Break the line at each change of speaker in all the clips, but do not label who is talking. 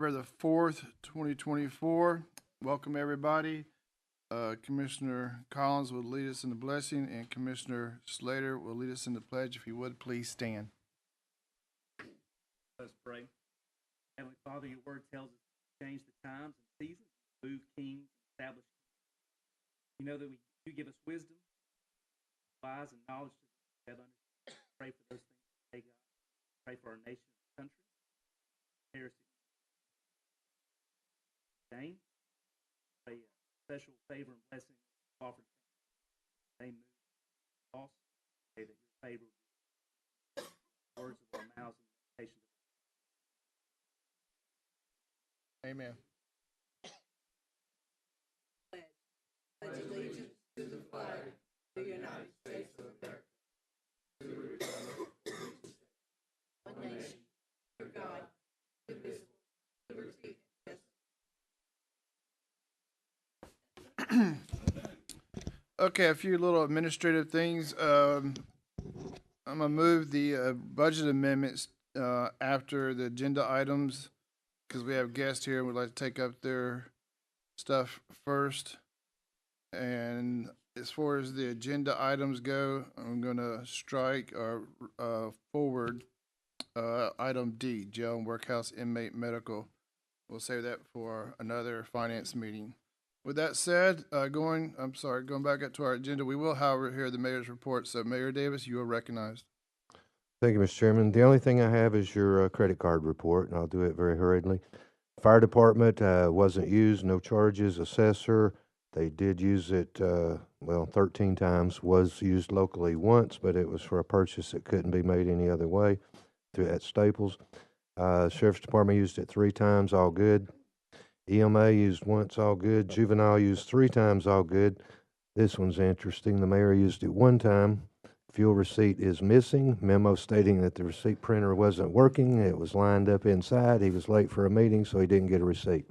February the 4th, 2024. Welcome, everybody. Commissioner Collins will lead us in the blessing, and Commissioner Slater will lead us in the pledge. If you would, please stand.
Let's pray. Heavenly Father, your word tells us to change the times and seasons, move kings, establish kings. You know that you give us wisdom, wise, and knowledge to have understanding. Pray for those things today, God. Pray for our nation and country. Heresy. Name. Pray a special favor and blessing offered. They move lost. Pray that your favor will be the words of our mouths and the meditation of
Amen.
Pledge allegiance to the flag of the United States of America, to the republic, one nation, under God, indivisible, liberty and justice.
Okay, a few little administrative things. I'm gonna move the budget amendments after the agenda items because we have guests here and we'd like to take up their stuff first. And as far as the agenda items go, I'm gonna strike or forward item D, jail and workhouse inmate medical. We'll save that for another finance meeting. With that said, going back up to our agenda, we will, however, hear the mayor's report. So, Mayor Davis, you are recognized.
Thank you, Mr. Chairman. The only thing I have is your credit card report, and I'll do it very hurriedly. Fire department wasn't used, no charges. Assessor, they did use it, 13 times. Was used locally once, but it was for a purchase that couldn't be made any other way at Staples. Sheriff's Department used it 3 times, all good. EMA used once, all good. Juvenile used 3 times, all good. This one's interesting. The mayor used it 1 time. Fuel receipt is missing. Memo stating that the receipt printer wasn't working. It was lined up inside. He was late for a meeting, so he didn't get a receipt.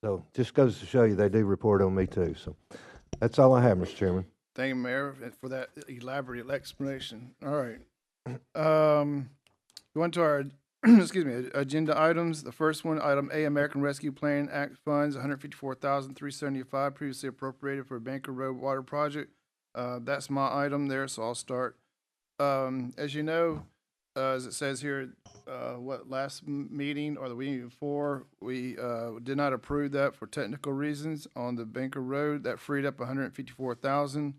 So just goes to show you they do report on me too. So that's all I have, Mr. Chairman.
Thank you, Mayor, for that elaborate explanation. All right. Going to our agenda items. The first one, item A, American Rescue Plan Act funds, $154,375 previously appropriated for Benker Road water project. That's my item there, so I'll start. As you know, as it says here, last meeting or the meeting before, we did not approve that for technical reasons on the Benker Road. That freed up $154,000.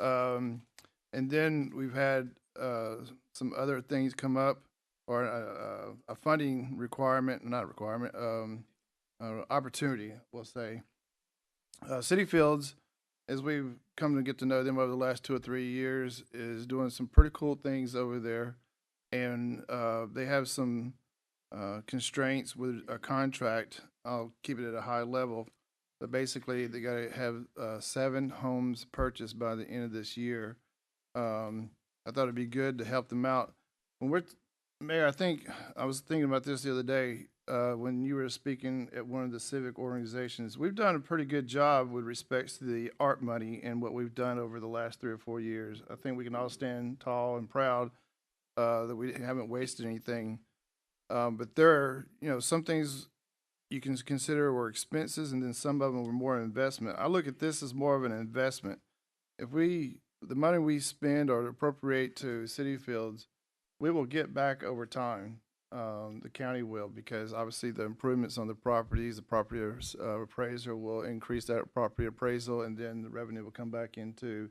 And then we've had some other things come up, or a funding opportunity, we'll say. City Fields, as we've come to get to know them over the last 2 or 3 years, is doing some pretty cool things over there. And they have some constraints with a contract. I'll keep it at a high level. But basically, they got to have 7 homes purchased by the end of this year. I thought it'd be good to help them out. Mayor, I think I was thinking about this the other day when you were speaking at one of the civic organizations. We've done a pretty good job with respects to the art money and what we've done over the last 3 or 4 years. I think we can all stand tall and proud that we haven't wasted anything. But there are, some things you can consider were expenses, and then some of them were more investment. I look at this as more of an investment. If the money we spend or appropriate to City Fields, we will get back over time. The county will, because obviously the improvements on the properties, the property appraiser will increase that property appraisal, and then the revenue will come back into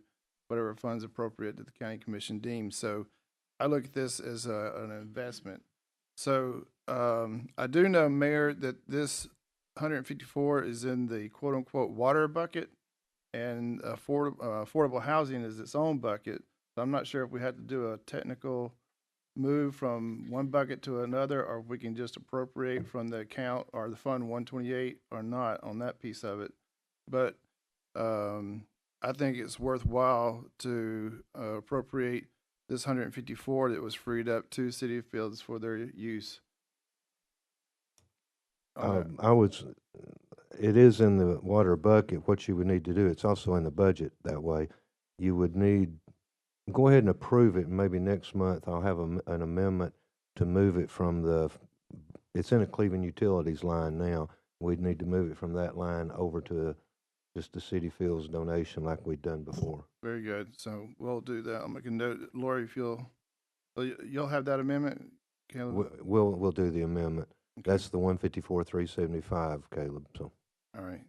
whatever funds appropriate that the county commission deems. So I look at this as an investment. So I do know, Mayor, that this 154 is in the quote unquote water bucket, and affordable housing is its own bucket. So I'm not sure if we had to do a technical move from one bucket to another, or if we can just appropriate from the account or the fund 128 or not on that piece of it. But I think it's worthwhile to appropriate this 154 that was freed up to City Fields for their use.
It is in the water bucket. What you would need to do, it's also in the budget that way. You would need, go ahead and approve it. Maybe next month I'll have an amendment to move it from the It's in a Cleveland Utilities line now. We'd need to move it from that line over to just the City Fields donation like we'd done before.
Very good. So we'll do that. I'll make a note. Lori, if you'll have that amendment, Caleb?
We'll do the amendment.
Okay.
That's the 154,375, Caleb, so.
All right.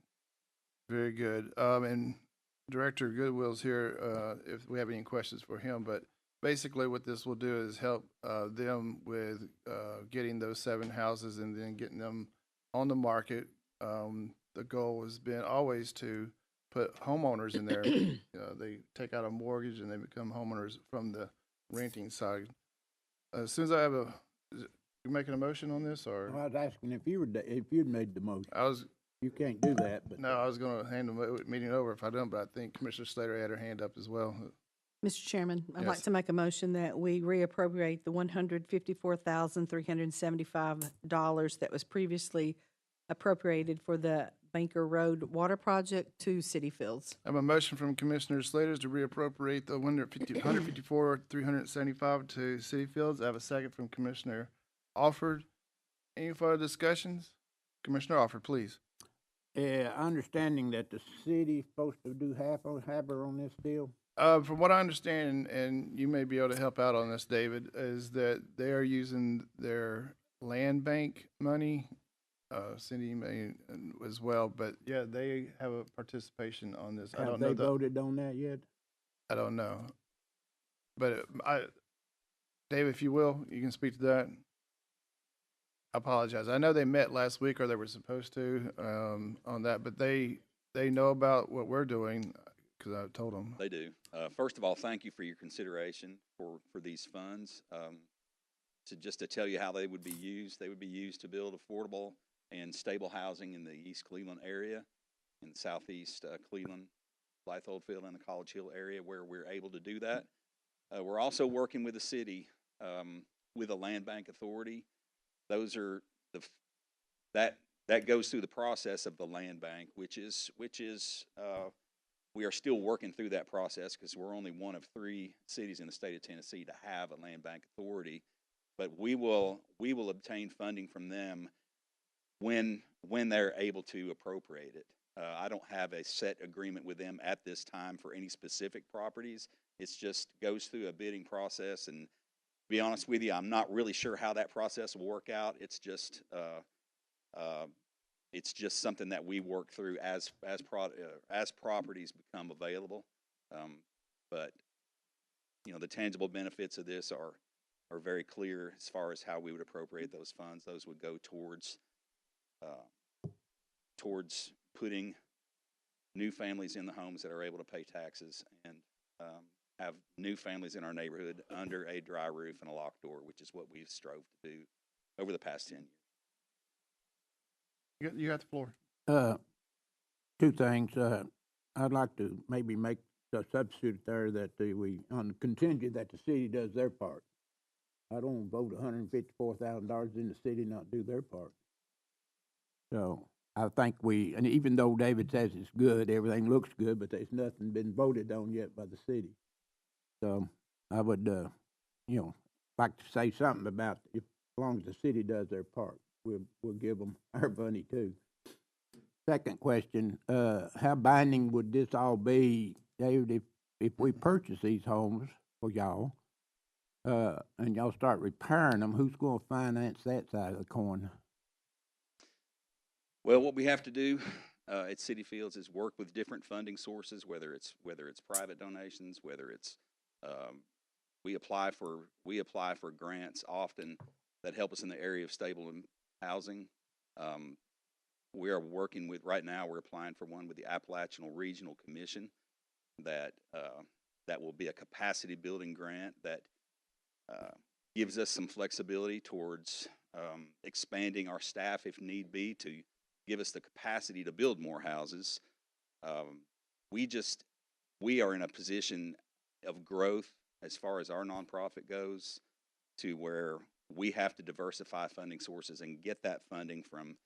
Very good. And Director Goodwill's here, if we have any questions for him, but basically what this will do is help them with getting those 7 houses and then getting them on the market. The goal has been always to put homeowners in there. They take out a mortgage and they become homeowners from the renting side. As soon as I have you making a motion on this, or?
Well, I was asking if you'd made the motion. You can't do that, but.
No, I was going to hand the meeting over if I don't, but I think Commissioner Slater had her hand up as well.
Mr. Chairman, I'd like
Yes.
to make a motion that we reappropriate the $154,375 that was previously appropriated for the Benker Road water project to City Fields.
I have a motion from Commissioner Slater to reappropriate the $154,375 to City Fields. I have a second from Commissioner Alford. Any further discussions? Commissioner Alford, please.
Understanding that the city's supposed to do half on this deal.
From what I understand, and you may be able to help out on this, David, is that they are using their land bank money. Cindy may as well, but yeah, they have a participation on this. I
Have
don't
they
know that.
voted on that yet?
I don't know, but David, if you will, you can speak to that. I apologize. I know they met last week, or they were supposed to on that, but they know about what we're doing because I told them.
They do. First of all, thank you for your consideration for these funds. To tell you how they would be used to build affordable and stable housing in the East Cleveland area, in Southeast Cleveland, Blythe Oldfield, and the College Hill area where we're able to do that. We're also working with the city, with a land bank authority. Those are that goes through the process of the land bank, which is we are still working through that process because we're only one of 3 cities in the state of Tennessee to have a land bank authority. But we will obtain funding from them when they're able to appropriate it. I don't have a set agreement with them at this time for any specific properties. It's just goes through a bidding process, and to be honest with you, I'm not really sure how that process will work out. It's just something that we work through as properties become available. But the tangible benefits of this are very clear as far as how we would appropriate those funds. Those would go towards putting new families in the homes that are able to pay taxes and have new families in our neighborhood under a dry roof and a locked door, which is what we've strove to do over the past 10 years.
You got the floor.
2 things. I'd like to maybe make a substitute there that we on the contingent that the city does their part. I don't vote $154,000 in the city not do their part. So I think and even though David says it's good, everything looks good, but there's nothing been voted on yet by the city. So I would, like to say something about as long as the city does their part, we'll give them our money too. Second question, how binding would this all be, David, if we purchase these homes for y'all, and y'all start repairing them, who's going to finance that side of the coin?
Well, what we have to do at City Fields is work with different funding sources, whether it's private donations, whether it's we apply for grants often that help us in the area of stable housing. We are working with right now. We're applying for one with the Appalachian Regional Commission that will be a capacity building grant that gives us some flexibility towards expanding our staff if need be to give us the capacity to build more houses. We are in a position of growth as far as our nonprofit goes to where we have to diversify funding sources and get that funding from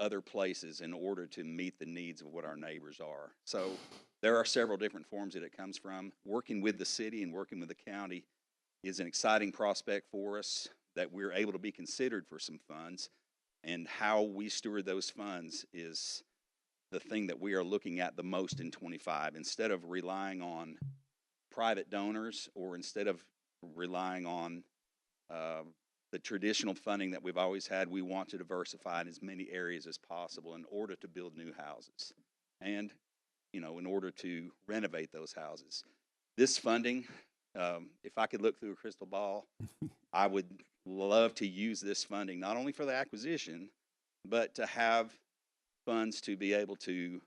other places in order to meet the needs of what our neighbors are. So there are several different forms that it comes from. Working with the city and working with the county is an exciting prospect for us that we're able to be considered for some funds. And how we steward those funds is the thing that we are looking at the most in 25. Instead of relying on private donors, or instead of relying on the traditional funding that we've always had, we want to diversify in as many areas as possible in order to build new houses and, in order to renovate those houses. This funding, if I could look through a crystal ball, I would love to use this funding not only for the acquisition, but to have funds to be able to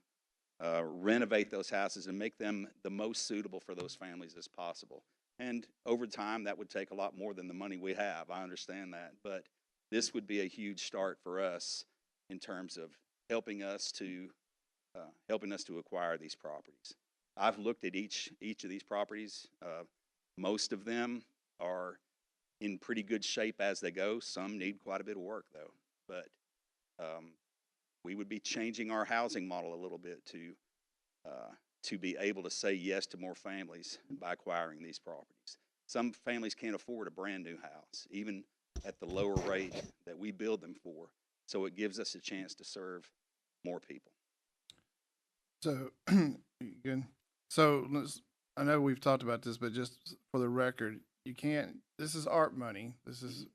renovate those houses and make them the most suitable for those families as possible. And over time, that would take a lot more than the money we have. I understand that, but this would be a huge start for us in terms of helping us to acquire these properties. I've looked at each of these properties. Most of them are in pretty good shape as they go. Some need quite a bit of work, though. But we would be changing our housing model a little bit to be able to say yes to more families by acquiring these properties. Some families can't afford a brand new house, even at the lower rate that we build them for. So it gives us a chance to serve more people.
So, good. So I know we've talked about this, but just for the record, you can't, this is ARP money. This is,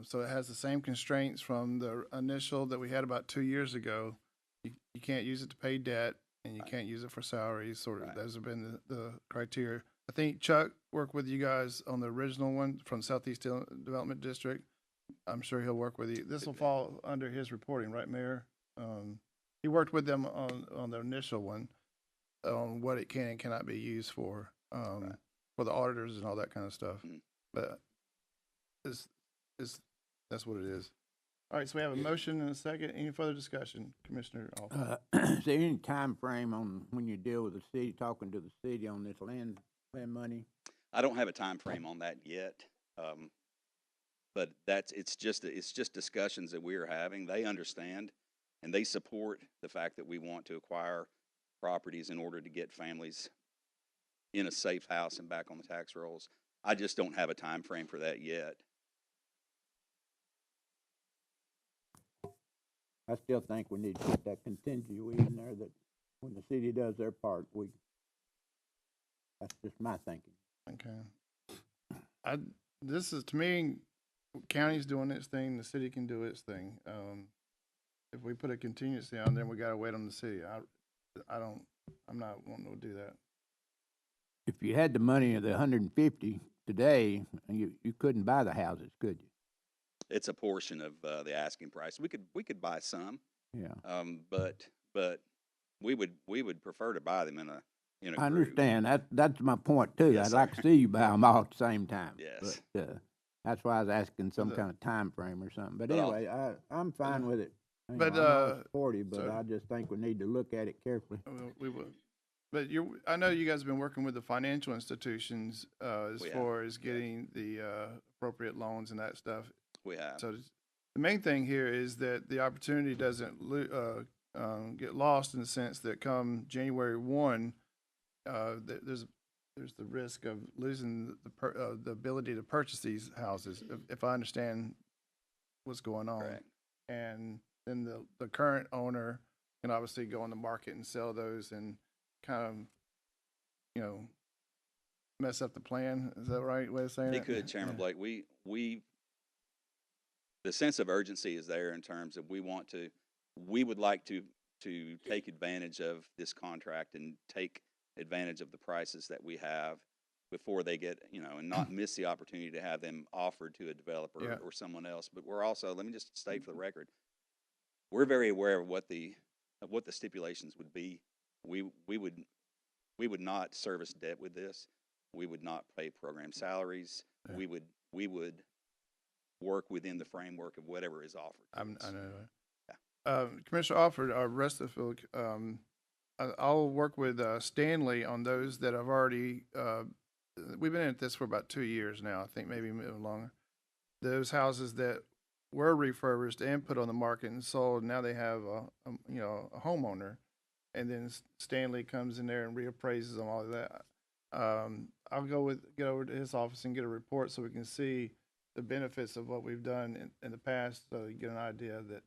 so it has the same constraints from the initial that we had about 2 years ago. You can't use it to pay debt, and you can't use it for salaries, sort of.
Right.
Those have been the criteria. I think Chuck worked with you guys on the original one from Southeast Development District. I'm sure he'll work with you. This will fall under his reporting, right, Mayor? He worked with them on the initial one, on what it can and cannot be used for the auditors and all that kind of stuff.
Mhm.
But that's what it is. All right, so we have a motion and a second. Any further discussion, Commissioner Alford?
Is there any time frame on when you deal with the city, talking to the city on this land money?
I don't have a time frame on that yet, but it's just discussions that we are having. They understand, and they support the fact that we want to acquire properties in order to get families in a safe house and back on the tax rolls. I just don't have a time frame for that yet.
I still think we need to put that contingency in there that when the city does their part, that's just my thinking.
Okay. This is, to me, county's doing its thing, the city can do its thing. If we put a contingency on, then we gotta wait on the city. I'm not wanting to do that.
If you had the money of the 150 today, you couldn't buy the houses, could you?
It's a portion of the asking price. We could buy some,
Yeah.
but we would prefer to buy them in a
I
group.
understand. That's my point too.
Yes,
I'd like
sir.
to see you buy them all at the same time.
Yes.
But that's why I was asking some
The-
kind of time frame or something. But
But
anyway, I'm fine with it. You
but,
know, I'm all for it, but
so-
I just think we need to look at it carefully.
We will. But I know you guys have been working with the financial institutions as
We have.
far as getting the appropriate loans and that stuff.
We have.
So the main thing here is that the opportunity doesn't get lost in the sense that come January 1, there's the risk of losing the ability to purchase these houses, if I understand what's going on.
Correct.
And then the current owner can obviously go on the market and sell those and kind of, mess up the plan. Is that the right way of saying
He
it?
could, Chairman
Yeah.
Blake. The sense of urgency is there in terms of we would like to take advantage of this contract and take advantage of the prices that we have before they get, and not miss the opportunity to have them offered to a developer
Yeah.
or someone else. But we're also, let me just state for the record, we're very aware of what the stipulations would be. We would not service debt with this. We would not pay program salaries.
Yeah.
We would work within the framework of whatever is offered.
I know that.
Yeah.
Commissioner Alford, our rest of the, I'll work with Stanley on those that have already, we've been at this for about 2 years now, I think maybe longer. Those houses that were refurbished and put on the market and sold, now they have a homeowner. And then Stanley comes in there and reappraises them, all of that. I'll get over to his office and get a report so we can see the benefits of what we've done in the past, so you get an idea that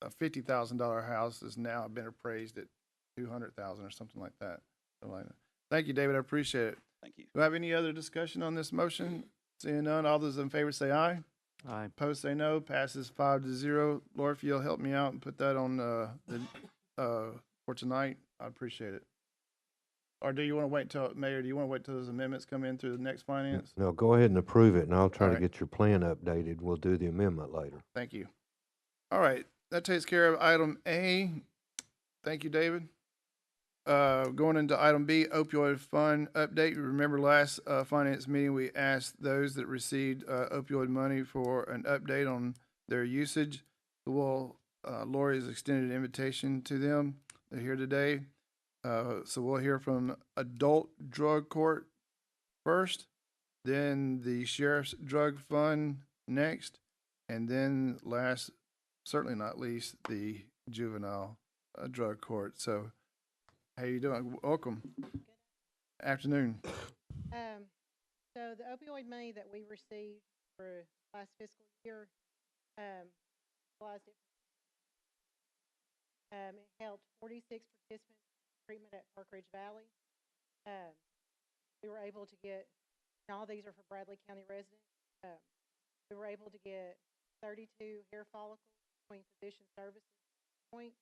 a $50,000 house has now been appraised at 200,000 or something like that. Thank you, David. I appreciate it.
Thank you.
Do I have any other discussion on this motion? Seeing none, all those in favor say aye.
Aye.
Opposed say no. Passes 5-0. Laura, if you'll help me out and put that on for tonight, I appreciate it. Or do you want to wait till, Mayor, do you want to wait till those amendments come in through the next finance?
No, go ahead and approve it, and I'll try
All
to
right.
get your plan updated. We'll do the amendment later.
Thank you. All right, that takes care of item A. Thank you, David. Going into item B, opioid fund update. You remember last finance meeting, we asked those that received opioid money for an update on their usage. Well, Lori has extended an invitation to them. They're here today. So we'll hear from adult drug court first, then the sheriff's drug fund next, and then last, certainly not least, the juvenile drug court. So how you doing? Welcome. Afternoon.
So the opioid money that we received for last fiscal year, utilized it. It helped 46 participants in treatment at Park Ridge Valley. We were able to get, and all these are for Bradley County residents. We were able to get 32 hair follicles between physician services point.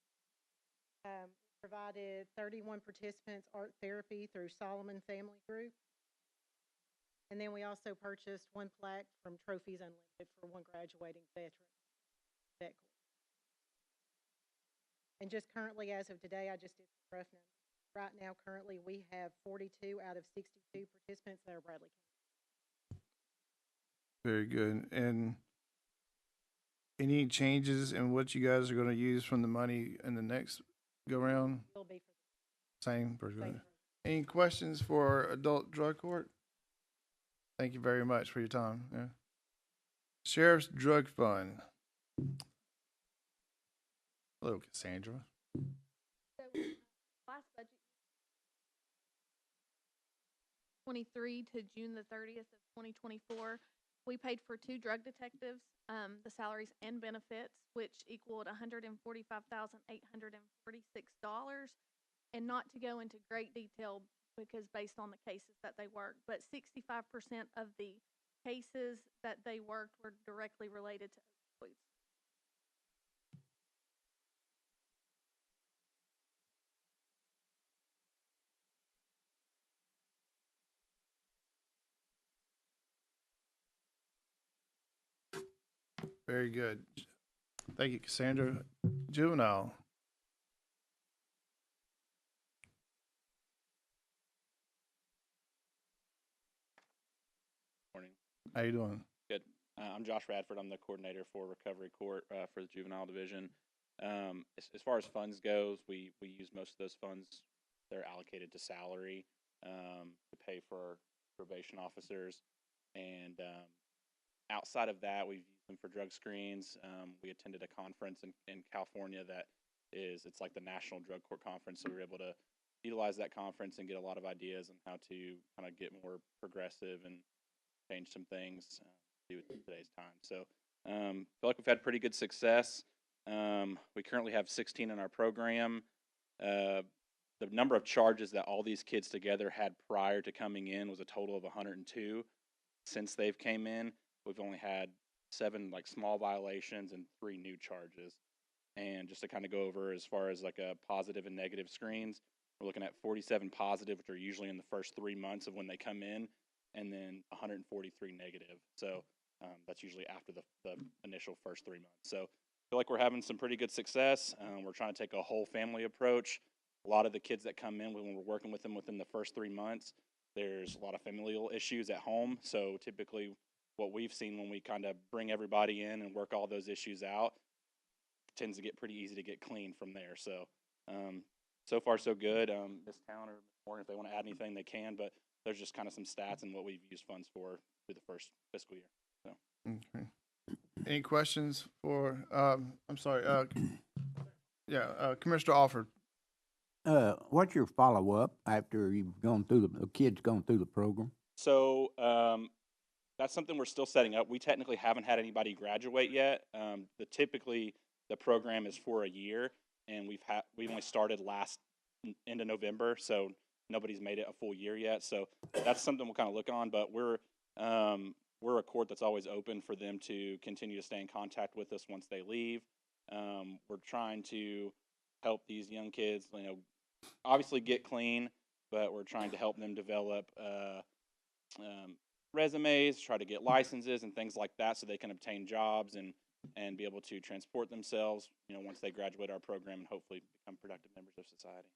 Provided 31 participants art therapy through Solomon Family Group. And then we also purchased one plaque from Trophies Unlimited for one graduating veteran. And just currently, as of today, I just did some rough numbers. Right now, currently, we have 42 out of 62 participants that are Bradley County.
Very good. And any changes in what you guys are going to use from the money in the next go round?
Will be for
Same.
same.
Any questions for adult drug court? Thank you very much for your time. Yeah. Sheriff's drug fund. Hello, Cassandra.
So, last budget, 23 to June the 30th of 2024, we paid for 2 drug detectives, the salaries and benefits, which equaled $145,846. And not to go into great detail because based on the cases that they worked, but 65% of the cases that they worked were directly related to opioids.
Very good. Thank you, Cassandra. Juvenile.
Morning.
How you doing?
Good. I'm Josh Radford. I'm the coordinator for Recovery Court for the Juvenile Division. As far as funds goes, we use most of those funds. They're allocated to salary to pay for our probation officers. And outside of that, we've used them for drug screens. We attended a conference in California it's like the National Drug Court Conference, so we were able to utilize that conference and get a lot of ideas on how to kind of get more progressive and change some things to do with today's time. So feel like we've had pretty good success. We currently have 16 in our program. The number of charges that all these kids together had prior to coming in was a total of 102. Since they've came in, we've only had 7 like small violations and 3 new charges. And just to kind of go over as far as like a positive and negative screens, we're looking at 47 positive, which are usually in the first 3 months of when they come in, and then 143 negative. So that's usually after the initial first 3 months. So I feel like we're having some pretty good success. We're trying to take a whole family approach. A lot of the kids that come in, when we're working with them within the first 3 months, there's a lot of familial issues at home. So typically what we've seen when we kind of bring everybody in and work all those issues out, tends to get pretty easy to get clean from there. So so far so good. This town or more, if they want to add anything, they can, but there's just kind of some stats and what we've used funds for through the first fiscal year. So.
Okay. Any questions for, I'm sorry, Commissioner Alford.
What's your follow-up after you've gone through the kids gone through the program?
So that's something we're still setting up. We technically haven't had anybody graduate yet. Typically the program is for a year, and we only started end of November, so nobody's made it a full year yet. So that's something we'll kind of look on. But we're a court that's always open for them to continue to stay in contact with us once they leave. We're trying to help these young kids, obviously get clean, but we're trying to help them develop resumes, try to get licenses and things like that so they can obtain jobs and be able to transport themselves, once they graduate our program and hopefully become productive members of society.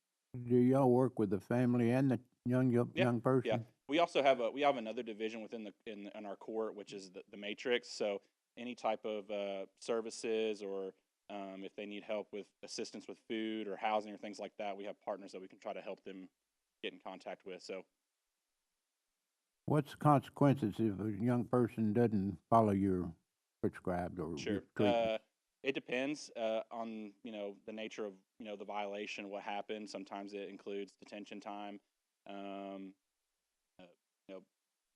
Do y'all work with the family and the young person?
Yeah. We also have another division within in our court, which is the matrix. So any type of services or if they need help with assistance with food or housing or things like that, we have partners that we can try to help them get in contact with. So
What's the consequences if a young person doesn't follow your prescribed or
sure.
your treatment?
It depends on the nature of the violation, what happened. Sometimes it includes detention time,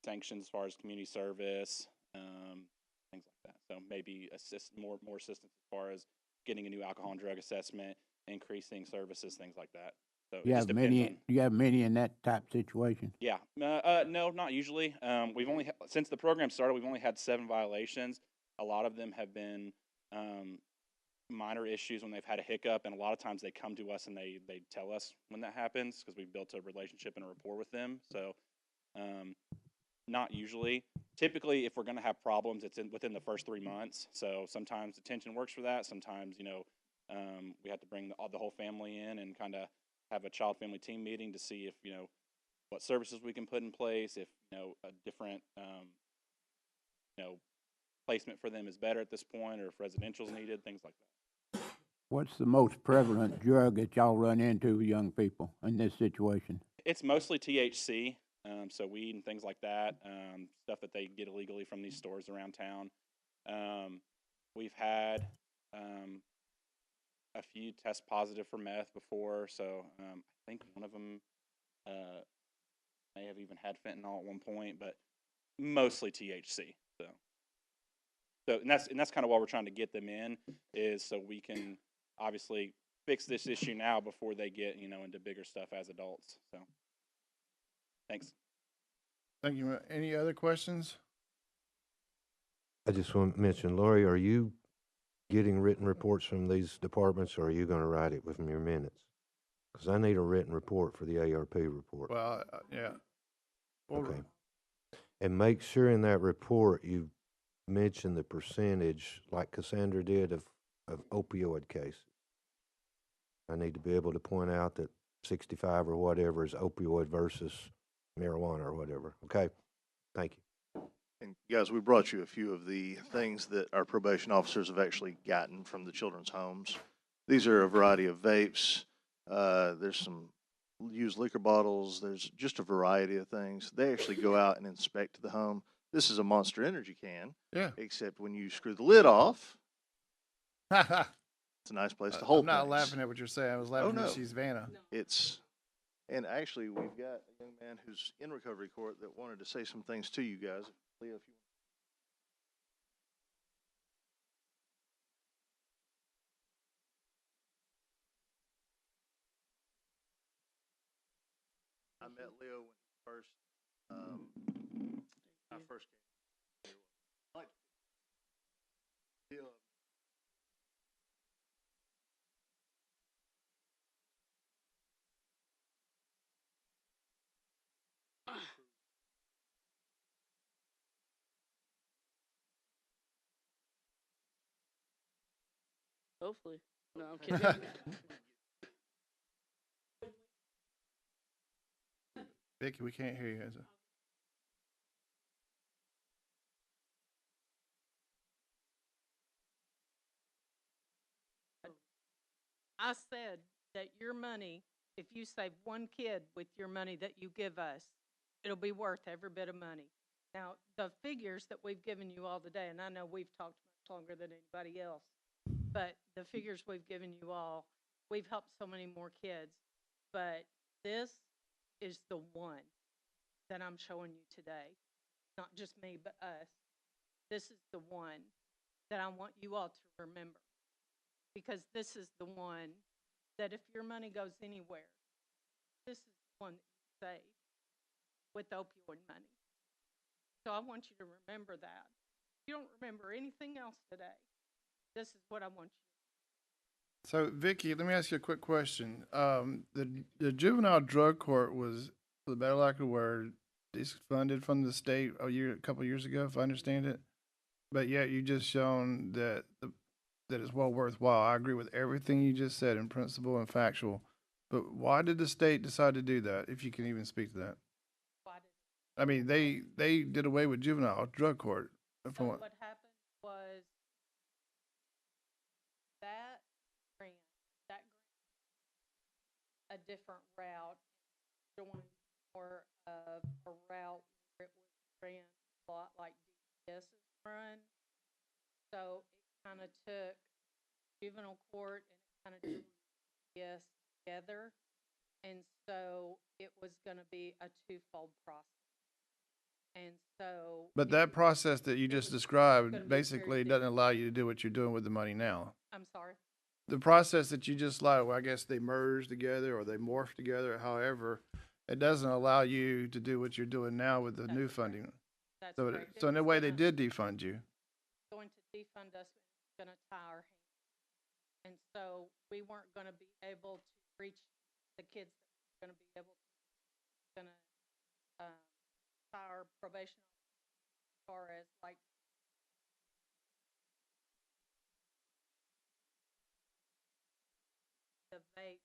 sanctions as far as community service, things like that. So maybe more assistance as far as getting a new alcohol and drug assessment, increasing services, things like that. So
You have many in that type situation.
Yeah. No, not usually. We've only since the program started, we've only had 7 violations. A lot of them have been minor issues when they've had a hiccup, and a lot of times they come to us and they tell us when that happens because we've built a relationship and a rapport with them. So not usually. Typically, if we're going to have problems, it's within the first 3 months. So sometimes detention works for that. Sometimes we have to bring the whole family in and kind of have a child family team meeting to see if what services we can put in place, if a different placement for them is better at this point, or if residential is needed, things like that.
What's the most prevalent drug that y'all run into with young people in this situation?
It's mostly THC, so weed and things like that, stuff that they get illegally from these stores around town. We've had a few test positive for meth before, so I think one of them may have even had fentanyl at one point, but mostly THC. So and that's kind of why we're trying to get them in, is so we can obviously fix this issue now before they get into bigger stuff as adults. So thanks.
Thank you. Any other questions?
I just want to mention, Lori, are you getting written reports from these departments, or are you going to write it with your minutes? Because I need a written report for the ARP report.
Well, yeah.
Okay. And make sure in that report you mention the percentage, like Cassandra did, of opioid cases. I need to be able to point out that 65 or whatever is opioid versus marijuana or whatever. Okay. Thank you.
And guys, we brought you a few of the things that our probation officers have actually gotten from the children's homes. These are a variety of vapes. There's some used liquor bottles. There's just a variety of things. They actually go out and inspect the home. This is a Monster Energy can.
Yeah.
Except when you screw the lid off, it's a nice place to hold
I'm not
things.
laughing at what you're saying. I was laughing
no.
at she's Vanna.
And actually, we've got a young man who's in recovery court that wanted to say some things to you guys. Leo, if you I met Leo when he first, I first came. Leo.
Hopefully. No, I'm kidding.
Vicky, we can't hear you.
I said that your money, if you save one kid with your money that you give us, it'll be worth every bit of money. Now, the figures that we've given you all today, and I know we've talked much longer than anybody else, but the figures we've given you all, we've helped so many more kids. But this is the one that I'm showing you today. Not just me, but us. This is the one that I want you all to remember. because this is the one that if your money goes anywhere, this is the one that you save with opioid money. So I want you to remember that. If you don't remember anything else today, this is what I want you.
So, Vicky, let me ask you a quick question. The juvenile drug court was, for the better lack of a word, funded from the state a couple years ago, if I understand it. But yet you just shown that that it's well worthwhile. I agree with everything you just said in principle and factual. But why did the state decide to do that? If you can even speak to that.
Why did
I mean, they did away with juvenile drug court.
So
From
what happened was that grant a different route, joined more of a route where it was ran a lot like DPS is run. So it kind of took juvenile court and it kind of drew DPS together. And so it was going to be a twofold process. And so.
But that process that you just described basically doesn't allow you to do what you're doing with the money now.
I'm sorry.
The process that you just like, well, I guess they merge together or they morph together, however, it doesn't allow you to do what you're doing now with the new funding.
That's
So,
correct.
so in a way, they did defund you.
Going to defund us, it's going to tie our hands. And so we weren't going to be able to reach the kids that we're going to be able to, going to tie our probation as far as like the vape.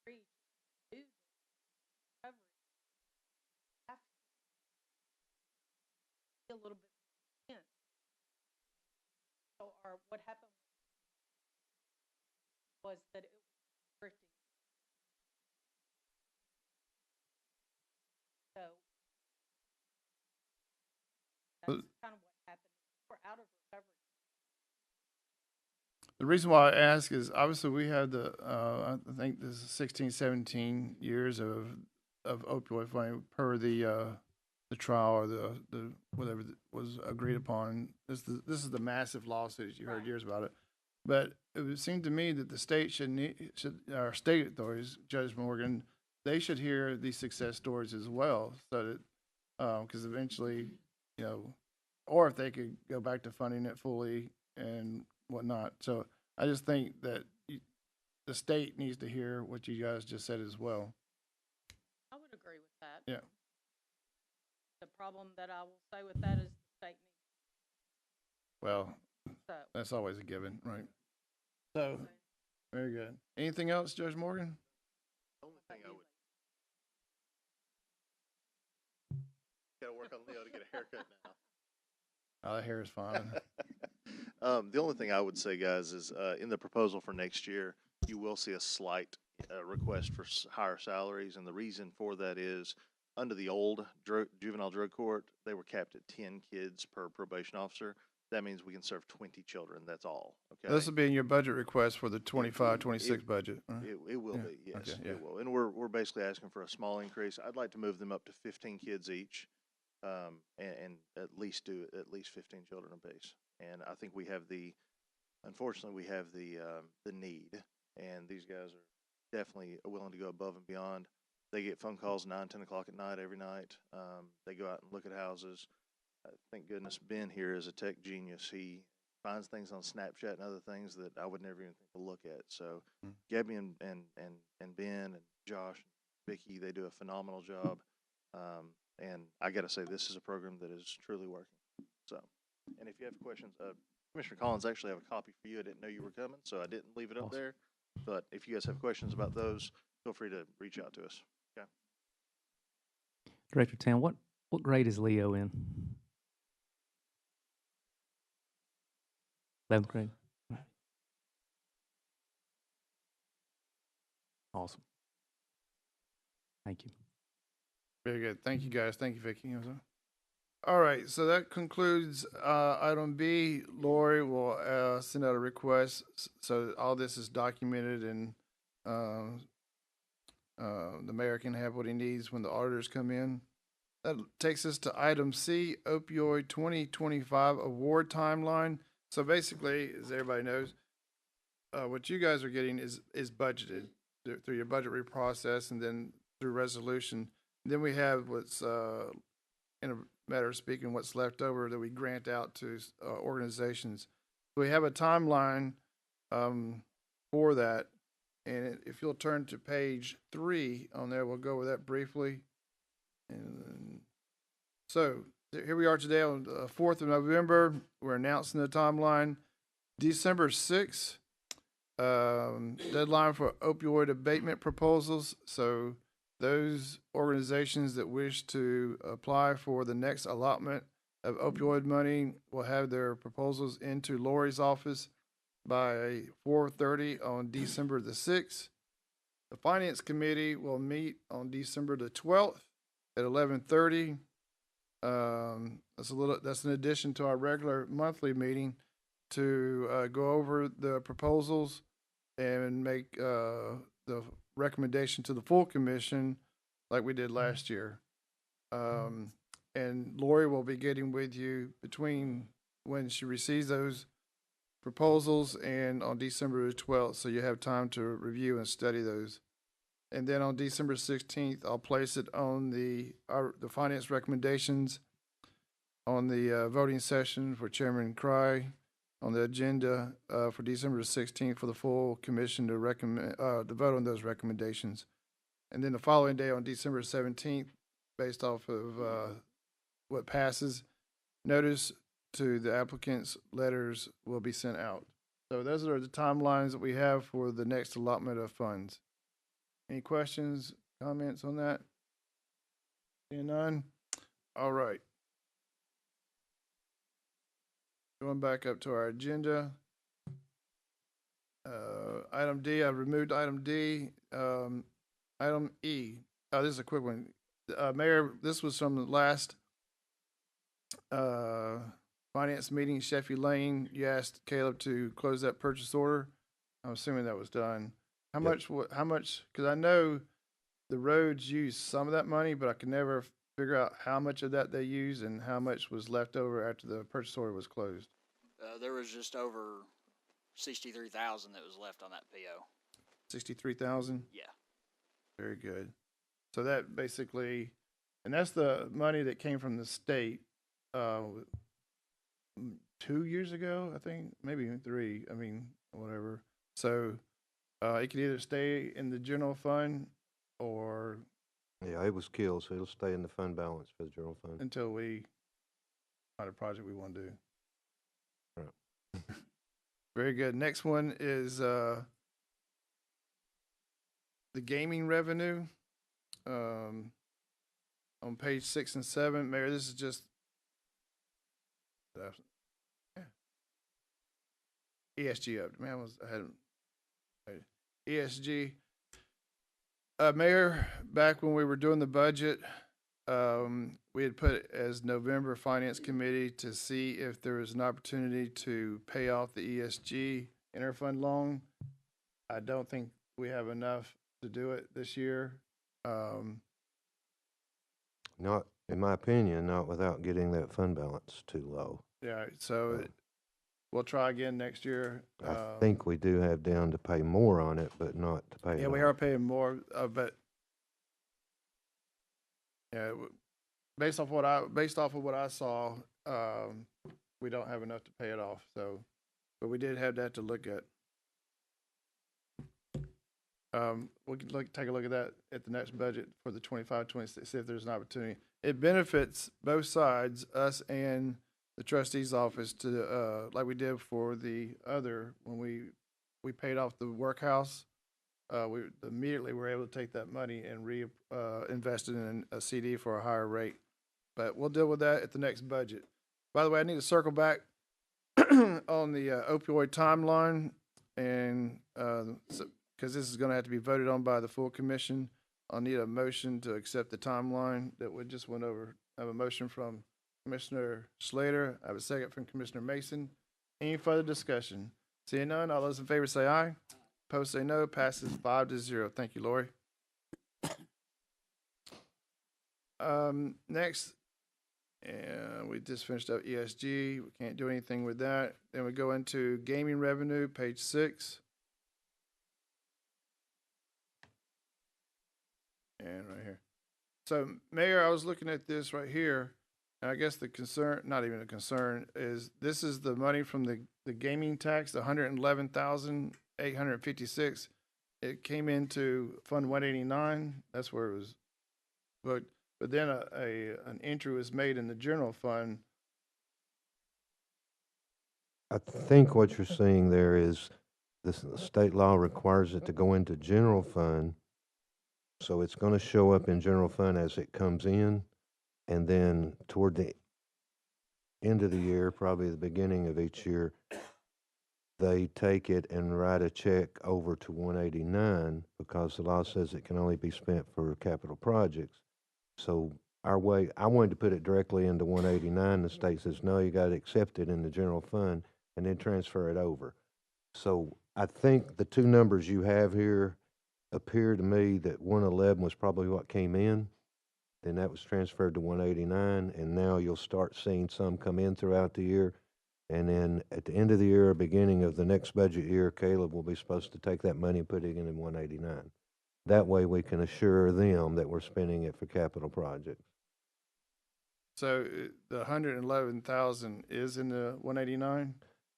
Reach, do the recovery after a little bit intense. So what happened was that it was restricting. So that's kind of what happened. We're out of recovery.
The reason why I ask is obviously we had I think this is 16, 17 years of opioid funding per the trial or the whatever was agreed upon. This is the massive lawsuit you heard years about it. But it would seem to me that the state our state authorities, Judge Morgan, they should hear these success stories as well, so that because eventually, or if they could go back to funding it fully and whatnot. So I just think that the state needs to hear what you guys just said as well.
I would agree with that.
Yeah.
The problem that I will say with that is the state needs.
Well,
So
that's always a given, right? So, very good. Anything else, Judge Morgan?
The only thing I would. Got to work on Leo to get a haircut now.
Oh, that hair is fine.
The only thing I would say, guys, is in the proposal for next year, you will see a slight request for higher salaries, and the reason for that is under the old juvenile drug court, they were capped at 10 kids per probation officer. That means we can serve 20 children. That's all. Okay.
This will be in your budget request for the 25, 26 budget.
It will be, yes,
Okay, yeah.
it will. And we're basically asking for a small increase. I'd like to move them up to 15 kids each, and at least do at least 15 children apiece. And I think unfortunately, we have the need, and these guys are definitely willing to go above and beyond. They get phone calls 9, 10 o'clock at night every night. They go out and look at houses. Thank goodness Ben here is a tech genius. He finds things on Snapchat and other things that I would never even think to look at. So Gabby and Ben and Josh and Vicky, they do a phenomenal job. And I got to say, this is a program that is truly working. So, and if you have questions, Commissioner Collins actually have a copy for you. I didn't know you were coming, so I didn't leave it up there. But if you guys have questions about those, feel free to reach out to us. Okay.
Director Tam, what grade is Leo in? 11th grade. Awesome. Thank you.
Very good. Thank you, guys. Thank you, Vicky. All right, so that concludes item B. Lori will send out a request, so all this is documented, and the mayor can have what he needs when the auditors come in. That takes us to item C, opioid 2025 award timeline. So basically, as everybody knows, what you guys are getting is budgeted through your budget process and then through resolution. Then we have what's, in a matter of speaking, what's left over that we grant out to organizations. We have a timeline for that. And if you'll turn to page 3 on there, we'll go over that briefly. And so here we are today on the 4th of November. We're announcing the timeline. December 6th, deadline for opioid abatement proposals. So those organizations that wish to apply for the next allotment of opioid money will have their proposals into Lori's office by 4:30 on December the 6th. The Finance Committee will meet on December the 12th at 11:30. That's an addition to our regular monthly meeting to go over the proposals and make the recommendation to the full commission like we did last year. And Lori will be getting with you between when she receives those proposals and on December the 12th, so you have time to review and study those. And then on December 16th, I'll place it on the finance recommendations on the voting session for Chairman Cry on the agenda for December 16th for the full commission to recommend to vote on those recommendations. And then the following day on December 17th, based off of what passes, notice to the applicants' letters will be sent out. So those are the timelines that we have for the next allotment of funds. Any questions, comments on that? Seeing none? All right. Going back up to our agenda. Item D, I've removed item D. Item E. Oh, this is a quick one. Mayor, this was from the last finance meeting, Sheffey Lane. You asked Caleb to close that purchase order. I'm assuming that was done. How much, because I know the roads use some of that money, but I could never figure out how much of that they used and how much was left over after the purchase order was closed.
There was just over 63,000 that was left on that PO.
63,000?
Yeah.
Very good. So that basically, and that's the money that came from the state 2 years ago, I think, maybe 3. I mean, whatever. So it can either stay in the general fund or
Yeah, it was killed, so it'll stay in the fund balance for the general fund.
until we find a project we want to do.
Right.
Very good. Next one is the gaming revenue. On page 6 and 7, Mayor, this is just ESG up. Man, I hadn't. ESG. Mayor, back when we were doing the budget, we had put it as November Finance Committee to see if there was an opportunity to pay off the ESG interfund loan. I don't think we have enough to do it this year.
Not, in my opinion, not without getting that fund balance too low.
Yeah, so we'll try again next year.
I think we do have down to pay more on it, but not to pay.
Yeah, we are paying more, but yeah, based off of what I saw, we don't have enough to pay it off. So, but we did have that to look at. We can take a look at that at the next budget for the 25-26, see if there's an opportunity. It benefits both sides, us and the trustee's office, to like we did for the other when we paid off the Workhouse. We immediately were able to take that money and invest it in a CD for a higher rate. But we'll deal with that at the next budget. By the way, I need to circle back on the opioid timeline, and because this is going to have to be voted on by the full commission, I'll need a motion to accept the timeline that we just went over. I have a motion from Commissioner Slater. I have a second from Commissioner Mason. Any further discussion? Seeing none, all those in favor say aye. Opposed say no. Passes 5-0. Thank you, Lori. Next, and we just finished up ESG. We can't do anything with that. Then we go into gaming revenue, page 6. And right here. So, Mayor, I was looking at this right here, and I guess the concern, not even a concern, is this is the money from the gaming tax, the 111,856. It came into Fund 189. That's where it was booked. But then an entry was made in the general fund.
I think what you're seeing there is this state law requires it to go into general fund. So it's going to show up in general fund as it comes in. And then toward the end of the year, probably the beginning of each year, they take it and write a check over to 189 because the law says it can only be spent for capital projects. So I wanted to put it directly into 189. The state says, no, you got to accept it in the general fund and then transfer it over. So I think the two numbers you have here appear to me that 111 was probably what came in. Then that was transferred to 189, and now you'll start seeing some come in throughout the year. And then at the end of the year, beginning of the next budget year, Caleb will be supposed to take that money and put it in 189. That way we can assure them that we're spending it for capital projects.
So the 111,000 is in the 189?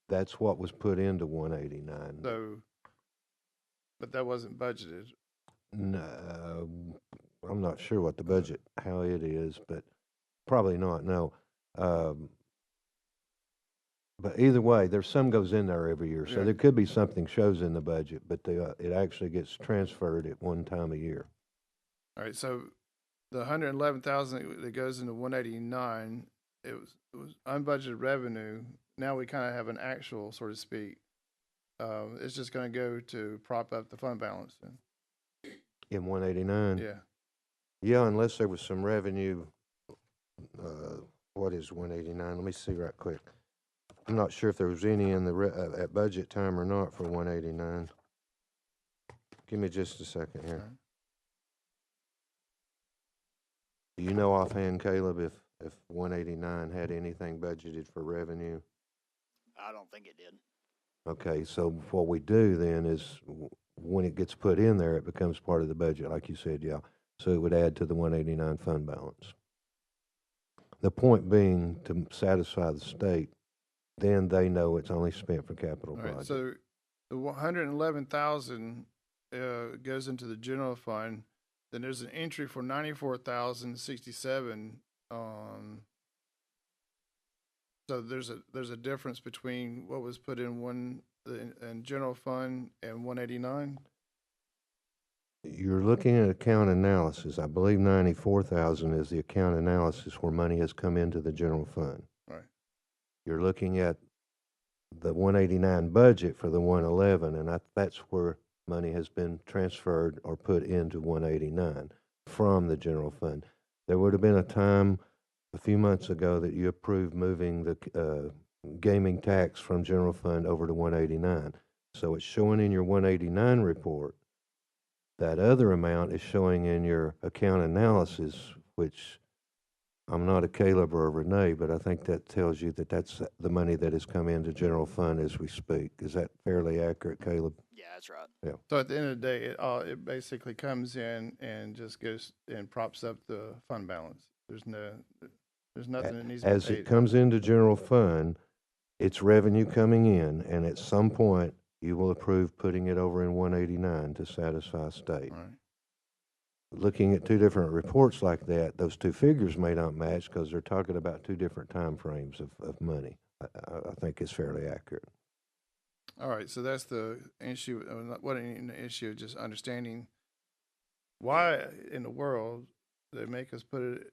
That's what was put into 189.
So, but that wasn't budgeted.
No, I'm not sure what the budget, how it is, but probably not, no. But either way, there's some goes in there every year. So
Yeah.
there could be something shows in the budget, but it actually gets transferred at one time a year.
All right, so the 111,000 that goes into 189, it was unbudgeted revenue. Now we kind of have an actual, so to speak. It's just going to go to prop up the fund balance then.
In 189?
Yeah.
Yeah, unless there was some revenue. What is 189? Let me see right quick. I'm not sure if there was any in the at budget time or not for 189. Give me just a second here.
Okay.
Do you know offhand, Caleb, if 189 had anything budgeted for revenue?
I don't think it did.
Okay, so what we do then is when it gets put in there, it becomes part of the budget, like you said, yeah. So it would add to the 189 fund balance. The point being to satisfy the state, then they know it's only spent for capital
All right,
projects.
so the 111,000 goes into the general fund. Then there's an entry for 94,067. So there's a difference between what was put in in general fund and 189.
You're looking at account analysis. I believe 94,000 is the account analysis where money has come into the general fund.
Right.
You're looking at the 189 budget for the 111, and that's where money has been transferred or put into 189 from the general fund. There would have been a time a few months ago that you approved moving the gaming tax from general fund over to 189. So it's showing in your 189 report. That other amount is showing in your account analysis, which I'm not a Caleb or a Renee, but I think that tells you that that's the money that has come into general fund as we speak. Is that fairly accurate, Caleb?
Yeah, that's right.
Yeah.
So at the end of the day, it basically comes in and just goes and props up the fund balance. There's nothing that needs to be
As
paid.
it comes into general fund, it's revenue coming in, and at some point, you will approve putting it over in 189 to satisfy state.
All right.
Looking at two different reports like that, those two figures may not match because they're talking about two different time frames of money. I think it's fairly accurate.
All right, so that's the issue. What an issue, just understanding why in the world they make us put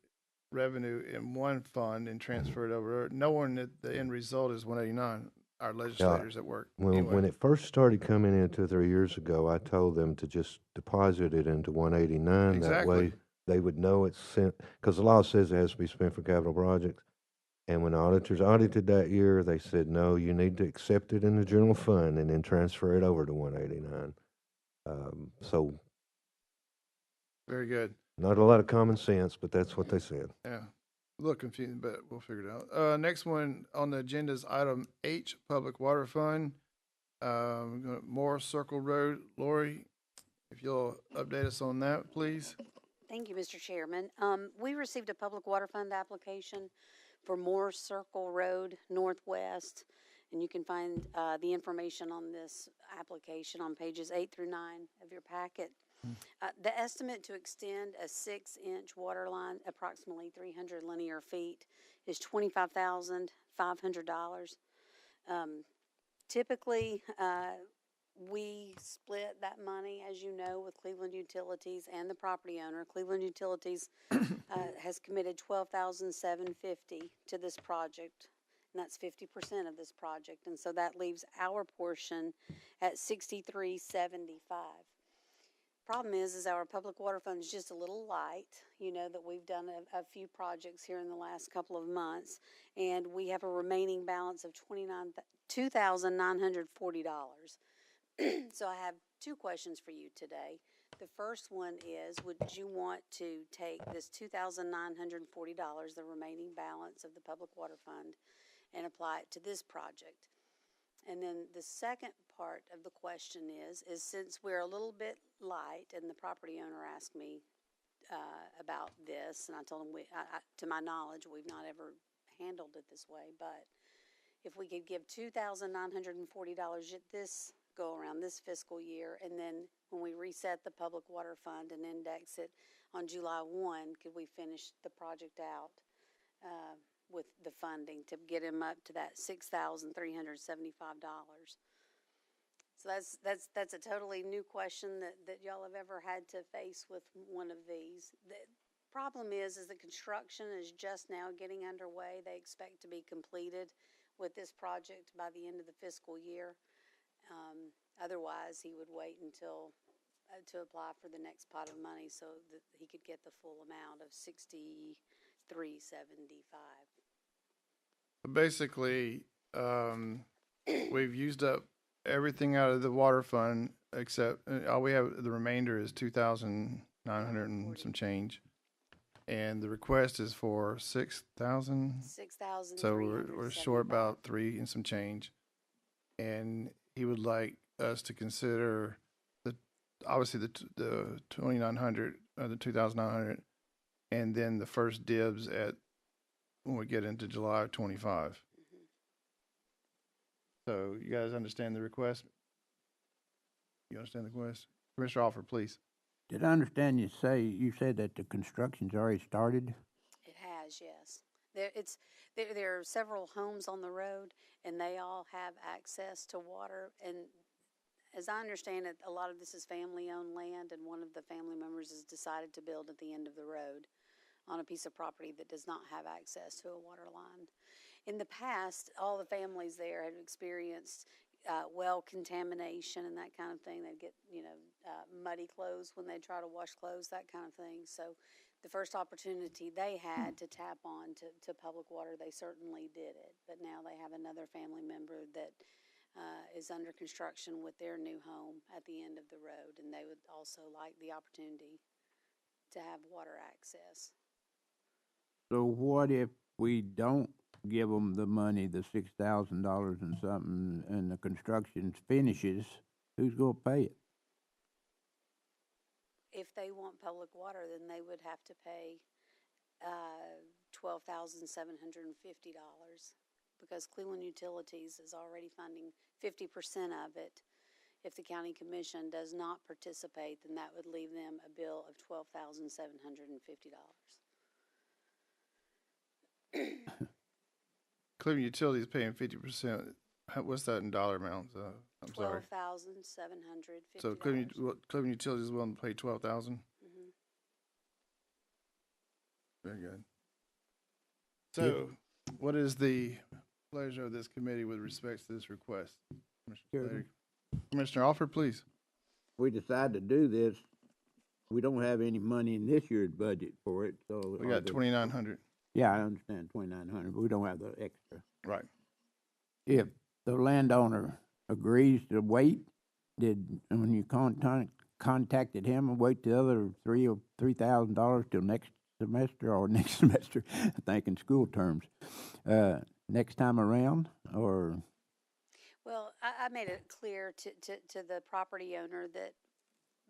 revenue in one fund and transfer it over, knowing that the end result is 189. Our legislators at work.
When it first started coming in 2 or 3 years ago, I told them to just deposit it into 189. That
Exactly.
way they would know it's sent, because the law says it has to be spent for capital projects. And when the auditors audited that year, they said, no, you need to accept it in the general fund and then transfer it over to 189. So.
Very good.
Not a lot of common sense, but that's what they said.
Yeah, a little confusing, but we'll figure it out. Next one on the agenda is item H, Public Water Fund. Moore Circle Road. Lori, if you'll update us on that, please.
Thank you, Mr. Chairman. We received a public water fund application for Moore Circle Road Northwest, and you can find the information on this application on pages 8 through 9 of your packet. The estimate to extend a 6-inch water line, approximately 300 linear feet, is $25,500. Typically, we split that money, as you know, with Cleveland Utilities and the property owner. Cleveland Utilities has committed $12,750 to this project, and that's 50% of this project. And so that leaves our portion at $63,775. Problem is our public water fund is just a little light. You know that we've done a few projects here in the last couple of months, and we have a remaining balance of $2,940. So I have two questions for you today. The first one is, would you want to take this $2,940, the remaining balance of the public water fund, and apply it to this project? And then the second part of the question is since we're a little bit light, and the property owner asked me about this, and I told him, to my knowledge, we've not ever handled it this way, but if we could give $2,940 at this go around this fiscal year, and then when we reset the public water fund and index it on July 1, could we finish the project out with the funding to get him up to that $6,375? So that's a totally new question that y'all have ever had to face with one of these. The problem is the construction is just now getting underway. They expect to be completed with this project by the end of the fiscal year. Otherwise, he would wait until to apply for the next pot of money so that he could get the full amount of $63,775.
Basically, we've used up everything out of the water fund except all we have. The remainder is 2,900 and some change, and the request is for 6,000.
6,000.
So we're short about 3 and some change, and he would like us to consider obviously the 2,900, the 2,900, and then the first dibs at when we get into July of 25. Mm-hmm. So you guys understand the request? You understand the request? Commissioner Alford, please.
Did I understand you said that the construction's already started?
It has, yes. There are several homes on the road, and they all have access to water. And as I understand it, a lot of this is family-owned land, and one of the family members has decided to build at the end of the road on a piece of property that does not have access to a water line. In the past, all the families there had experienced well contamination and that kind of thing. They'd get, muddy clothes when they try to wash clothes, that kind of thing. So the first opportunity they had to tap on to public water, they certainly did it. But now they have another family member that is under construction with their new home at the end of the road, and they would also like the opportunity to have water access.
So what if we don't give them the money, the $6,000 and something, and the construction finishes? Who's going to pay it?
If they want public water, then they would have to pay $12,750 because Cleveland Utilities is already funding 50% of it. If the county commission does not participate, then that would leave them a bill of $12,750.
Cleveland Utilities paying 50%. What's that in dollar amounts? I'm sorry.
$12,750.
So Cleveland Utilities is willing to pay $12,000.
Mm-hmm.
Very good. So, what is the pleasure of this committee with respect to this request? Commissioner Alford, please.
We decide to do this. We don't have any money in this year's budget for it, so
We got 2,900.
Yeah, I understand 2,900, but we don't have the extra.
Right.
If the landowner agrees to wait, when you contacted him and wait the other $3,000 till next semester or next semester, I think in school terms, next time around, or?
Well, I made it clear to the property owner that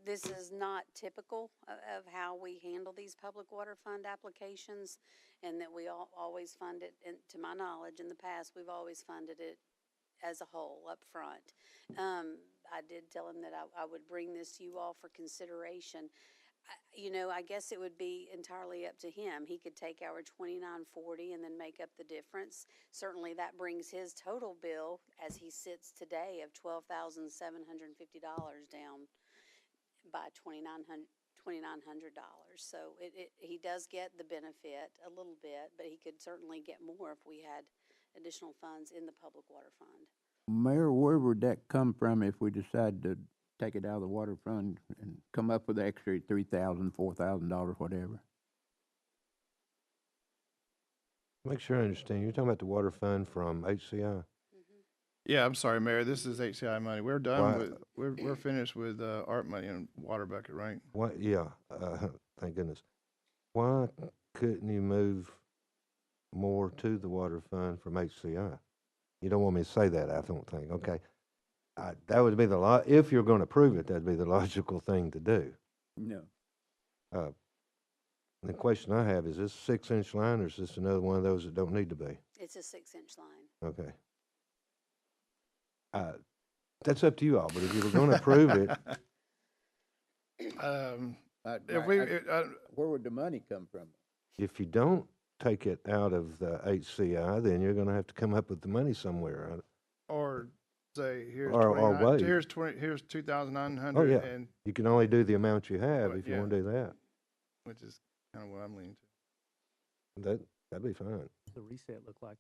this is not typical of how we handle these public water fund applications, and that we always fund it, and to my knowledge, in the past, we've always funded it as a whole up front. I did tell him that I would bring this to you all for consideration. I guess it would be entirely up to him. He could take our $29.40 and then make up the difference. Certainly that brings his total bill as he sits today of $12,750 down by $2,900. So he does get the benefit a little bit, but he could certainly get more if we had additional funds in the public water fund.
Mayor, where would that come from if we decide to take it out of the water fund and come up with the extra $3,000, $4,000, whatever?
Make sure I understand. You're talking about the water fund from HCI?
Yeah, I'm sorry, Mayor. This is HCI money. We're done
Why-
with, we're finished with ARP money and water bucket, right?
What, yeah, thank goodness. Why couldn't you move more to the water fund from HCI? You don't want me to say that, I don't think, okay. That would be if you're gonna prove it, that'd be the logical thing to do.
No.
The question I have, is this a 6-inch line, or is this another one of those that don't need to be?
It's a 6-inch line.
Okay. That's up to you all, but if you were gonna approve it,
If we,
where would the money come from?
if you don't take it out of the HCI, then you're gonna have to come up with the money somewhere.
or say, here's
Or
29,
wait.
here's 2,900.
Oh, yeah.
And,
You can only do the amount you have
Right,
if you
yeah.
wanna do that.
which is kind of what I'm leaning to.
That'd be fine.
The reset look like?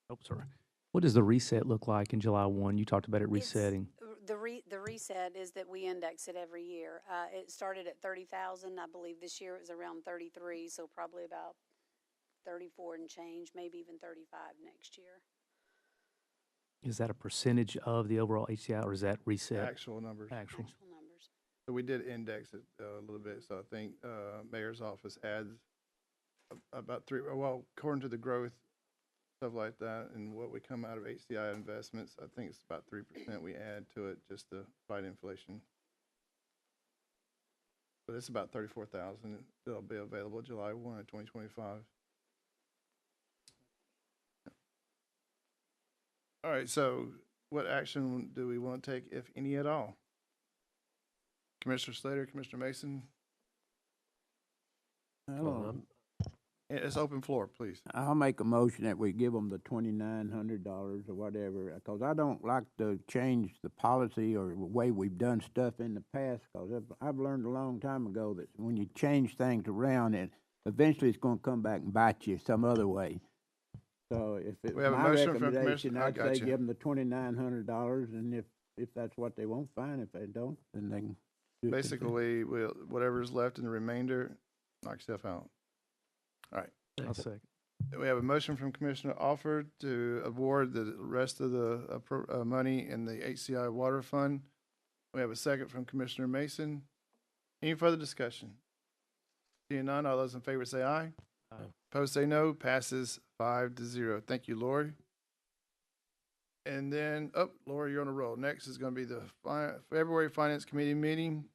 Oh, sorry. What does the reset look like in July 1? You talked about it resetting.
The reset is that we index it every year. It started at 30,000. I believe this year it was around 33, so probably about 34 and change, maybe even 35 next year.
Is that a percentage of the overall HCI, or is that reset?
Actual numbers.
Actual.
Actual numbers.
So we did index it a little bit, so I think mayor's office adds about according to the growth, stuff like that, and what we come out of HCI investments, I think it's about 3% we add to it just to fight inflation. But it's about 34,000 that'll be available July 1 of 2025. All right, so what action do we want to take, if any at all? Commissioner Slater, Commissioner Mason? It's open floor, please.
I'll make a motion that we give them the $2,900 or whatever, because I don't like to change the policy or the way we've done stuff in the past, because I've learned a long time ago that when you change things around, eventually it's going to come back and bite you some other way. So if it's
We have a
my
motion from
recommendation,
Commissioner- I
I'd
got
say
you.
give them the $2,900, and if that's what they want, fine. If they don't, then they can do it.
Basically, whatever's left in the remainder, knock stuff out. All right.
I'll second.
We have a motion from Commissioner Alford to award the rest of the money in the HCI Water Fund. We have a second from Commissioner Mason. Any further discussion? Seeing none, all those in favor say aye.
Aye.
Opposed say no. Passes 5-0. Thank you, Lori. And then, Lori, you're on a roll. Next is going to be the February Finance Committee meeting.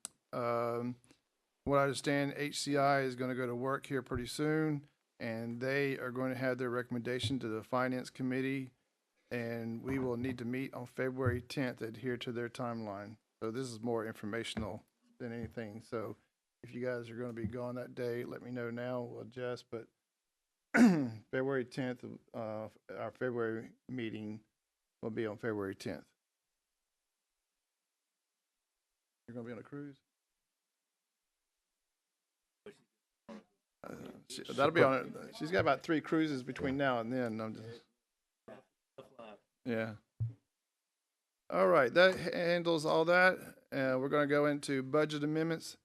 What I understand, HCI is going to go to work here pretty soon, and they are going to have their recommendation to the Finance Committee, and we will need to meet on February 10th, adhere to their timeline. So this is more informational than anything. So if you guys are going to be gone that day, let me know now. We'll adjust, but February 10th, our February meeting will be on February 10th. You're going to be on a cruise? That'll be on it. She's got about 3 cruises between now and then. I'm just, yeah. All right, that handles all that. We're going to go into budget amendments.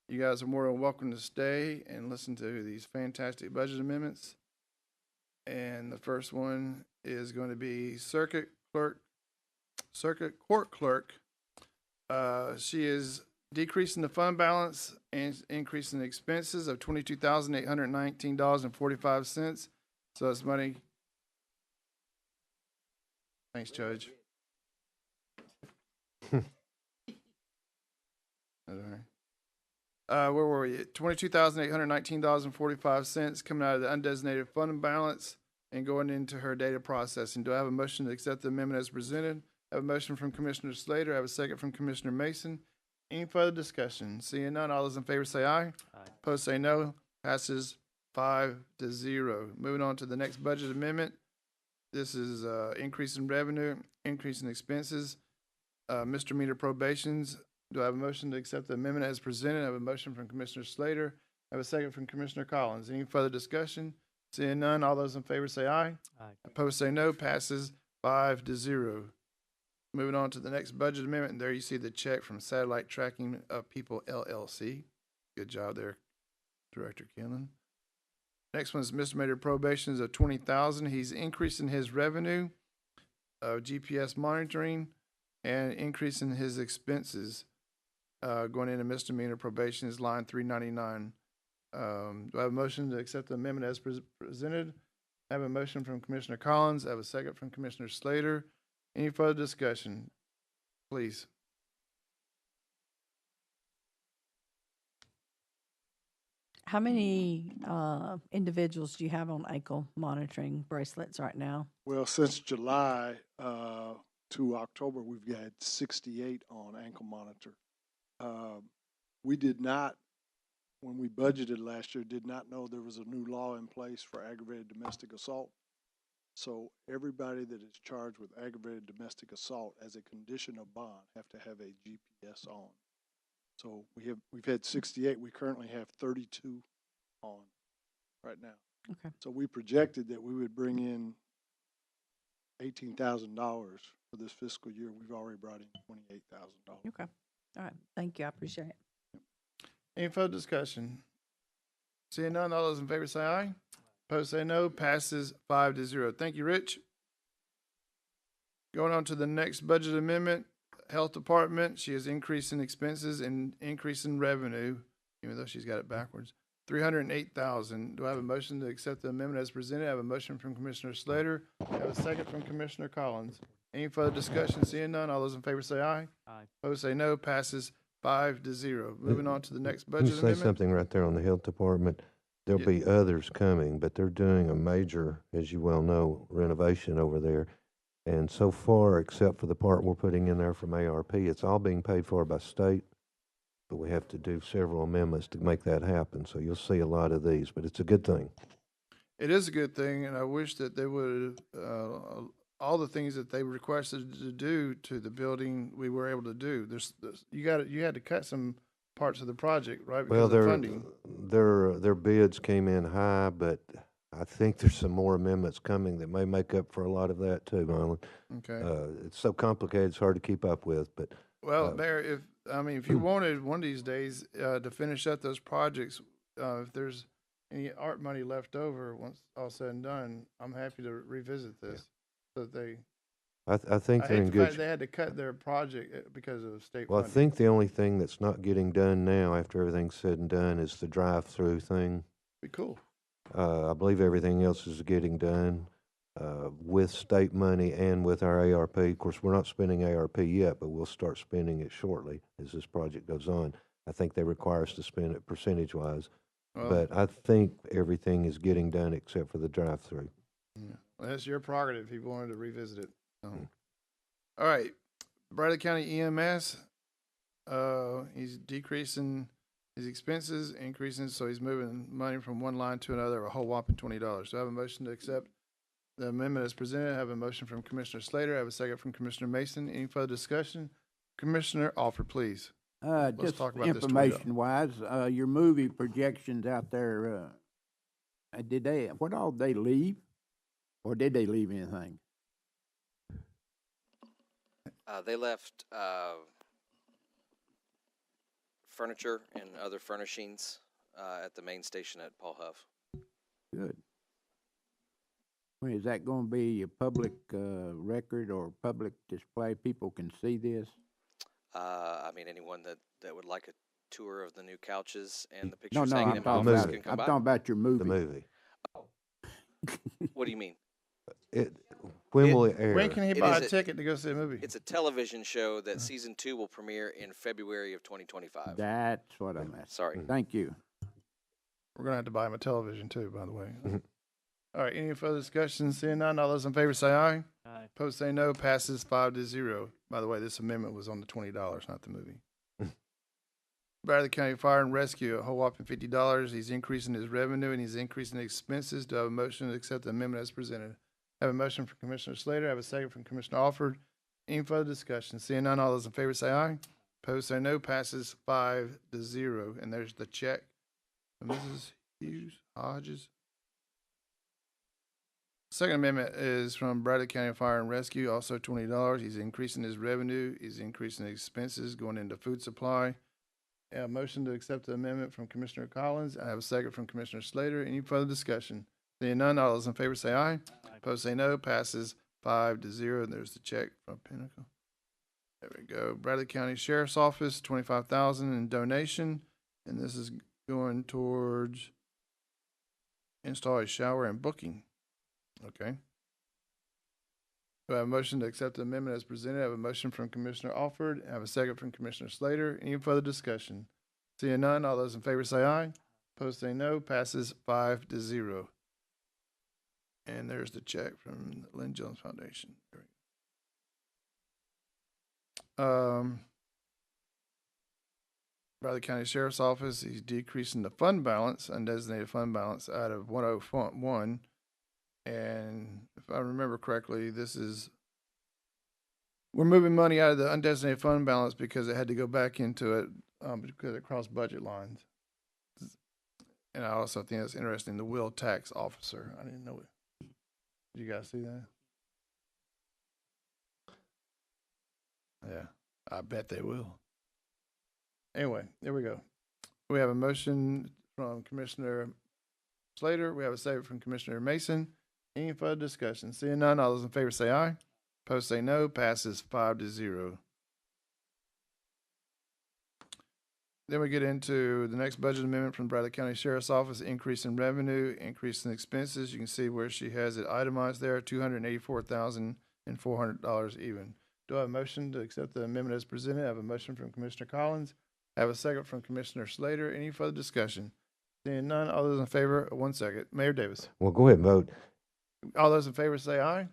You guys are more than welcome to stay and listen to these fantastic budget amendments. And the first one is going to be Circuit Court Clerk. She is decreasing the fund balance and increasing the expenses of $22,819.45. So it's money. Thanks, Judge. All right. Where were we? $22,819.45 coming out of the undesignated fund balance and going into her data processing. Do I have a motion to accept the amendment as presented? I have a motion from Commissioner Slater. I have a second from Commissioner Mason. Any further discussion? Seeing none, all those in favor say aye.
Aye.
Opposed say no. Passes 5-0. Moving on to the next budget amendment. This is increase in revenue, increase in expenses, misdemeanor probations. Do I have a motion to accept the amendment as presented? I have a motion from Commissioner Slater. I have a second from Commissioner Collins. Any further discussion? Seeing none, all those in favor say aye.
Aye.
Opposed say no. Passes 5-0. Moving on to the next budget amendment. And there you see the check from Satellite Tracking of People LLC. Good job there, Director Kinlan. Next one's misdemeanor probations of $20,000. He's increasing his revenue of GPS monitoring and increasing his expenses. Going into misdemeanor probation is line 399. Do I have a motion to accept the amendment as presented? I have a motion from Commissioner Collins. I have a second from Commissioner Slater. Any further discussion? Please.
How many individuals do you have on ankle monitoring bracelets right now?
Well, since July to October, we've had 68 on ankle monitor. We did not, when we budgeted last year, did not know there was a new law in place for aggravated domestic assault. So everybody that is charged with aggravated domestic assault as a condition of bond have to have a GPS on. So we've had 68. We currently have 32 on right now.
Okay.
So we projected that we would bring in $18,000 for this fiscal year. We've already brought in $28,000.
Okay. All right. Thank you. I appreciate it.
Any further discussion? Seeing none, all those in favor say aye. Opposed say no. Passes 5-0. Thank you, Rich. Going on to the next budget amendment. Health Department, she is increasing expenses and increasing revenue, even though she's got it backwards. $308,000. Do I have a motion to accept the amendment as presented? I have a motion from Commissioner Slater. I have a second from Commissioner Collins. Any further discussion? Seeing none, all those in favor say aye.
Aye.
Opposed say no. Passes 5-0. Moving on to the next
Let me
budget
say
amendment.
something right there on the health department. There'll
Yeah.
be others coming, but they're doing a major, as you well know, renovation over there. And so far, except for the part we're putting in there from ARP, it's all being paid for by state. But we have to do several amendments to make that happen. So you'll see a lot of these, but it's a good thing.
It is a good thing, and I wish that they would, all the things that they requested to do to the building, we were able to do. You had to cut some parts of the project, right?
Well,
Because of funding.
their bids came in high, but I think there's some more amendments coming that may make up for a lot of that too, Marlon.
Okay.
It's so complicated, it's hard to keep up with, but.
Well, Mayor, if you wanted one of these days to finish up those projects, if there's any art money left over once all said and done, I'm happy to revisit this. So that
I think
I
they're
hate
in
the
good.
fact they had to cut their project because of state
Well, I
funding.
think the only thing that's not getting done now, after everything's said and done, is the drive-through thing.
Be cool.
I believe everything else is getting done with state money and with our ARP. Of course, we're not spending ARP yet, but we'll start spending it shortly as this project goes on. I think they require us to spend it percentage-wise,
Well,
but I think everything is getting done except for the drive-through.
yeah. Well, that's your prerogative if you wanted to revisit it. All right. Bradley County EMS, he's decreasing his expenses, increasing, so he's moving money from one line to another, a whole whopping $20. So I have a motion to accept the amendment as presented. I have a motion from Commissioner Slater. I have a second from Commissioner Mason. Any further discussion? Commissioner Alford, please.
Just
talk about this $20.
information-wise, your movie projections out there, what all did they leave? Or did they leave anything?
They left furniture and other furnishings at the main station at Paul Huff.
Good. Well, is that going to be a public record or public display? People can see this?
I mean, anyone that would like a tour of the new couches and the
No,
pictures
no,
hanging
I'm
in my
talking
office
about,
can come
I'm
by.
talking about your movie.
The movie.
What do you mean?
It, when will it
When
air?
can he
It
buy
is
a ticket to go see a movie?
It's a television show that season 2 will premiere in February of 2025.
That's what I'm asking.
Sorry.
Thank you.
We're gonna have to buy him a television too, by the way.
Mhm.
All right, any further discussion? Seeing none, all those in favor say aye.
Aye.
Opposed say no. Passes 5-0. By the way, this amendment was on the $20, not the movie. Bradley County Fire and Rescue, a whole whopping $50. He's increasing his revenue and he's increasing expenses. Do I have a motion to accept the amendment as presented? I have a motion from Commissioner Slater. I have a second from Commissioner Alford. Any further discussion? Seeing none, all those in favor say aye. Opposed say no. Passes 5-0. And there's the check from Mrs. Hughes Hodges. Second amendment is from Bradley County Fire and Rescue, also $20. He's increasing his revenue. He's increasing expenses going into food supply. A motion to accept the amendment from Commissioner Collins. I have a second from Commissioner Slater. Any further discussion? Seeing none, all those in favor say aye. Opposed say no. Passes 5-0. And there's the check from Pinnacle. There we go. Bradley County Sheriff's Office, $25,000 in donation, and this is going towards install a shower and booking. Okay. Do I have a motion to accept the amendment as presented? I have a motion from Commissioner Alford. I have a second from Commissioner Slater. Any further discussion? Seeing none, all those in favor say aye. Opposed say no. Passes 5-0. And there's the check from the Lynn Jones Foundation. There we go. Bradley County Sheriff's Office, he's decreasing the fund balance, undesignated fund balance, out of 101. And if I remember correctly, we're moving money out of the undesignated fund balance because it had to go back into it because it crossed budget lines. And I also think that's interesting, the will tax officer. I didn't know it. Did you guys see that? Yeah, I bet they will. Anyway, there we go. We have a motion from Commissioner Slater. We have a second from Commissioner Mason. Any further discussion? Seeing none, all those in favor say aye. Opposed say no. Passes 5-0. Then we get into the next budget amendment from Bradley County Sheriff's Office, increase in revenue, increase in expenses. You can see where she has it itemized there, $284,400 even. Do I have a motion to accept the amendment as presented? I have a motion from Commissioner Collins. I have a second from Commissioner Slater. Any further discussion? Seeing none, all those in favor, 1 second. Mayor Davis.
Well, go ahead and vote.
All those in favor say aye.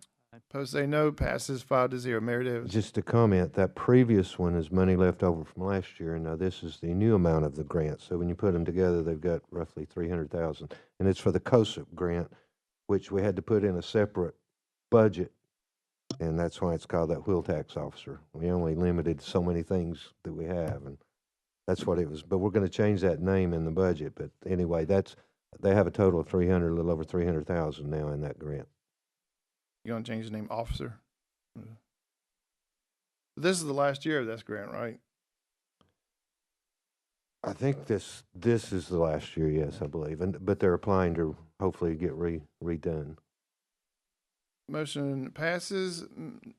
Opposed say no. Passes 5-0. Mayor Davis.
Just to comment, that previous one is money left over from last year, and now this is the new amount of the grant. So when you put them together, they've got roughly $300,000, and it's for the COSIP grant, which we had to put in a separate budget, and that's why it's called that wheel tax officer. We only limited so many things that we have, and that's what it was. But we're going to change that name in the budget. But anyway, they have a total of a little over 300,000 now in that grant.
You gonna change the name officer? This is the last year of this grant, right?
I think this is the last year, yes, I believe, but they're applying to hopefully get redone.
Motion passes.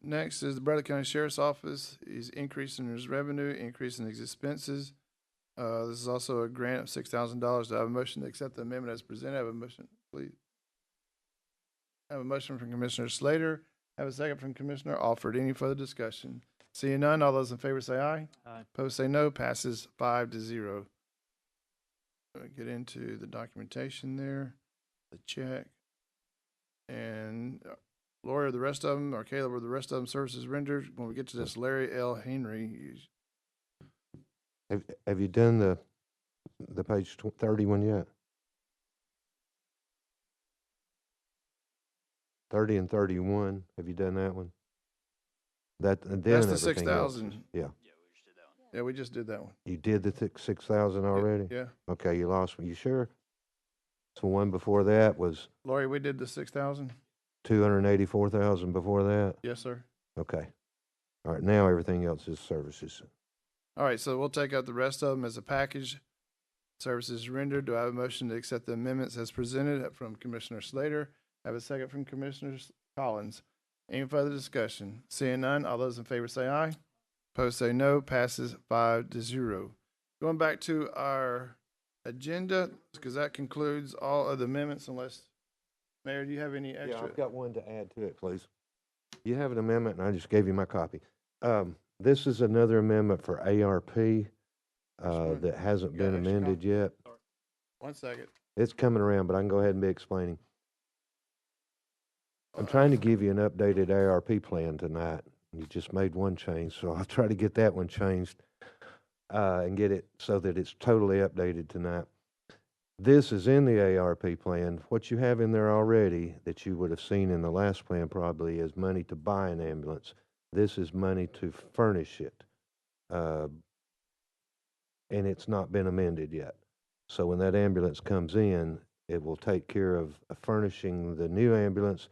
Next is the Bradley County Sheriff's Office. He's increasing his revenue, increasing his expenses. This is also a grant of $6,000. Do I have a motion to accept the amendment as presented? I have a motion, please. I have a motion from Commissioner Slater. I have a second from Commissioner Alford. Any further discussion? Seeing none, all those in favor say aye.
Aye.
Opposed say no. Passes 5-0. Get into the documentation there, the check. And Lori, the rest of them, or Caleb, are the rest of them services rendered? When we get to this, Larry L. Henry.
Have you done the page 31 yet? 30 and 31. Have you done that one? That's
the 6,000.
Yeah.
Yeah, we just did that one.
You did the 6,000 already?
Yeah.
Okay, you lost me. You sure? So one before that was
Lori, we did the 6,000.
284,000 before that?
Yes, sir.
Okay. All right, now everything else is services.
All right, so we'll take out the rest of them as a package. Services rendered. Do I have a motion to accept the amendments as presented from Commissioner Slater? I have a second from Commissioner Collins. Any further discussion? Seeing none, all those in favor say aye. Opposed say no. Passes 5-0. Going back to our agenda, because that concludes all of the amendments unless, Mayor, do you have any
Yeah,
extra?
I've got one to add to it, please. You have an amendment, and I just gave you my copy. This is another amendment for ARP that hasn't
You got
been
extra
amended yet.
1 second.
It's coming around, but I can go ahead and be explaining. I'm trying to give you an updated ARP plan tonight. You just made one change, so I'll try to get that one changed and get it so that it's totally updated tonight. This is in the ARP plan. What you have in there already that you would have seen in the last plan probably is money to buy an ambulance. This is money to furnish it. And it's not been amended yet. So when that ambulance comes in, it will take care of furnishing the new ambulance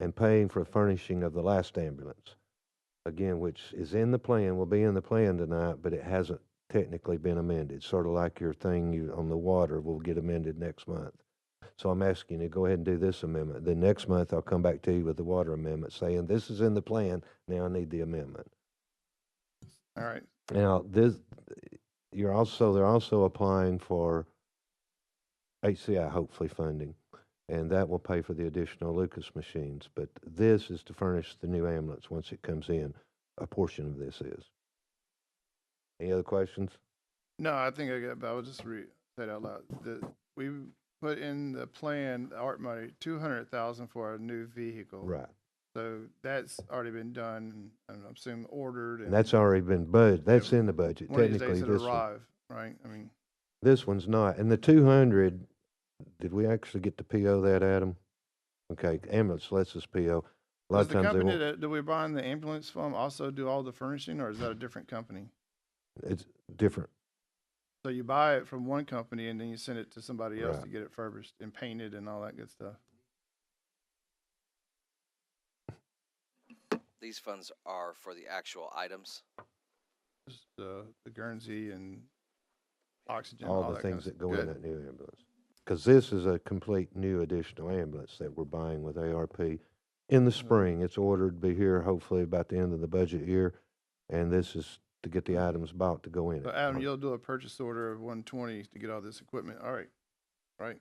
and paying for furnishing of the last ambulance. Again, which is in the plan, will be in the plan tonight, but it hasn't technically been amended. Sort of like your thing on the water will get amended next month. So I'm asking you to go ahead and do this amendment. Then next month I'll come back to you with the water amendment saying this is in the plan, now I need the amendment.
All right.
Now they're also applying for HCI hopefully funding, and that will pay for the additional Lucas machines. But this is to furnish the new ambulance once it comes in. A portion of this is. Any other questions?
No, I think I got, but I will just say it out loud. We put in the plan, the ARP money, 200,000 for a new vehicle.
Right.
So that's already been done, and I'm assuming ordered.
And that's already been budgeted. That's in the budget.
One of these
Technically,
days it'll
this one.
arrive, right? I mean,
This one's not. And the 200, did we actually get to PO that, Adam? Okay, ambulance lets us PO. A lot
does
of
the
times they
company
won't.
that we're buying the ambulance from also do all the furnishing, or is that a different company?
It's different.
So you buy it from one company and then you send it to somebody else
Right.
to get it furbished and painted and all that good stuff.
These funds are for the actual items.
Just, the Guernsey and oxygen,
All
all
the
that
things
kind
that
of
go in
good.
that new ambulance. Because this is a complete new additional ambulance that we're buying with ARP in the spring. It's ordered to be here hopefully about the end of the budget year. And this is to get the items bought to go in
So
it.
Adam, you'll do a purchase order of 120 to get all this equipment. All right. Right.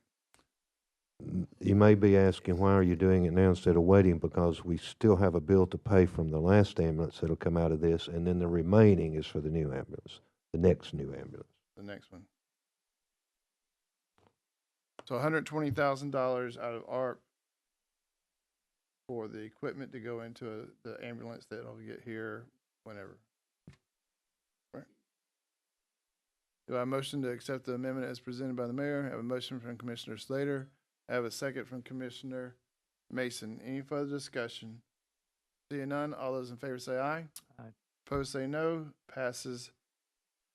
You may be asking, why are you doing it now instead of waiting? Because we still have a bill to pay from the last ambulance that'll come out of this, and then the remaining is for the new ambulance, the next new ambulance.
The next one. So $120,000 out of ARP for the equipment to go into the ambulance that'll get here whenever. Right. Do I have a motion to accept the amendment as presented by the mayor? I have a motion from Commissioner Slater. I have a second from Commissioner Mason. Any further discussion? Seeing none, all those in favor say aye.
Aye.
Opposed say no. Passes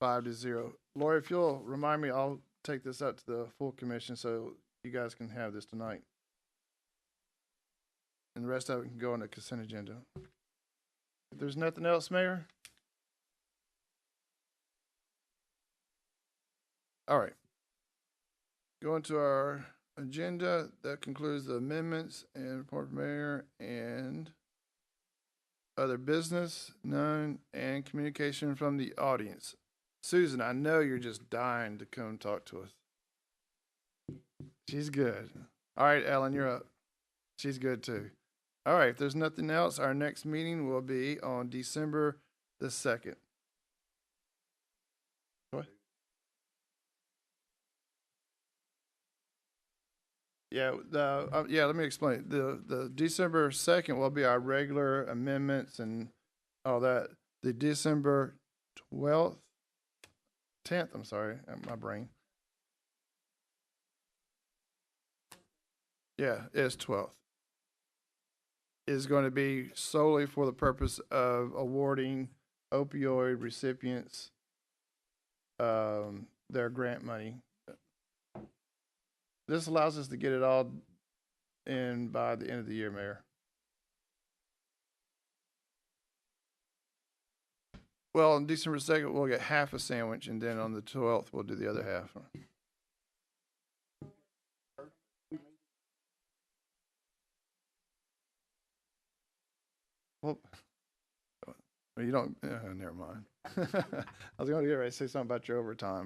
5-0. Lori, if you'll remind me, I'll take this up to the full commission so you guys can have this tonight. And the rest of it can go on the consent agenda. If there's nothing else, Mayor? All right. Going to our agenda, that concludes the amendments and report from mayor and other business, none, and communication from the audience. Susan, I know you're just dying to come talk to us. She's good. All right, Ellen, you're up. She's good too. All right, if there's nothing else, our next meeting will be on December the 2nd. What? Yeah, let me explain. The December 2nd will be our regular amendments and all that. The December 10th, I'm sorry, my brain. Yeah, it's 12th. Is going to be solely for the purpose of awarding opioid recipients their grant money. This allows us to get it all in by the end of the year, Mayor. Well, on December 2nd, we'll get half a sandwich, and then on the 12th, we'll do the other half. Well, Well, you don't, never mind. I was going to get ready to say something about your overtime,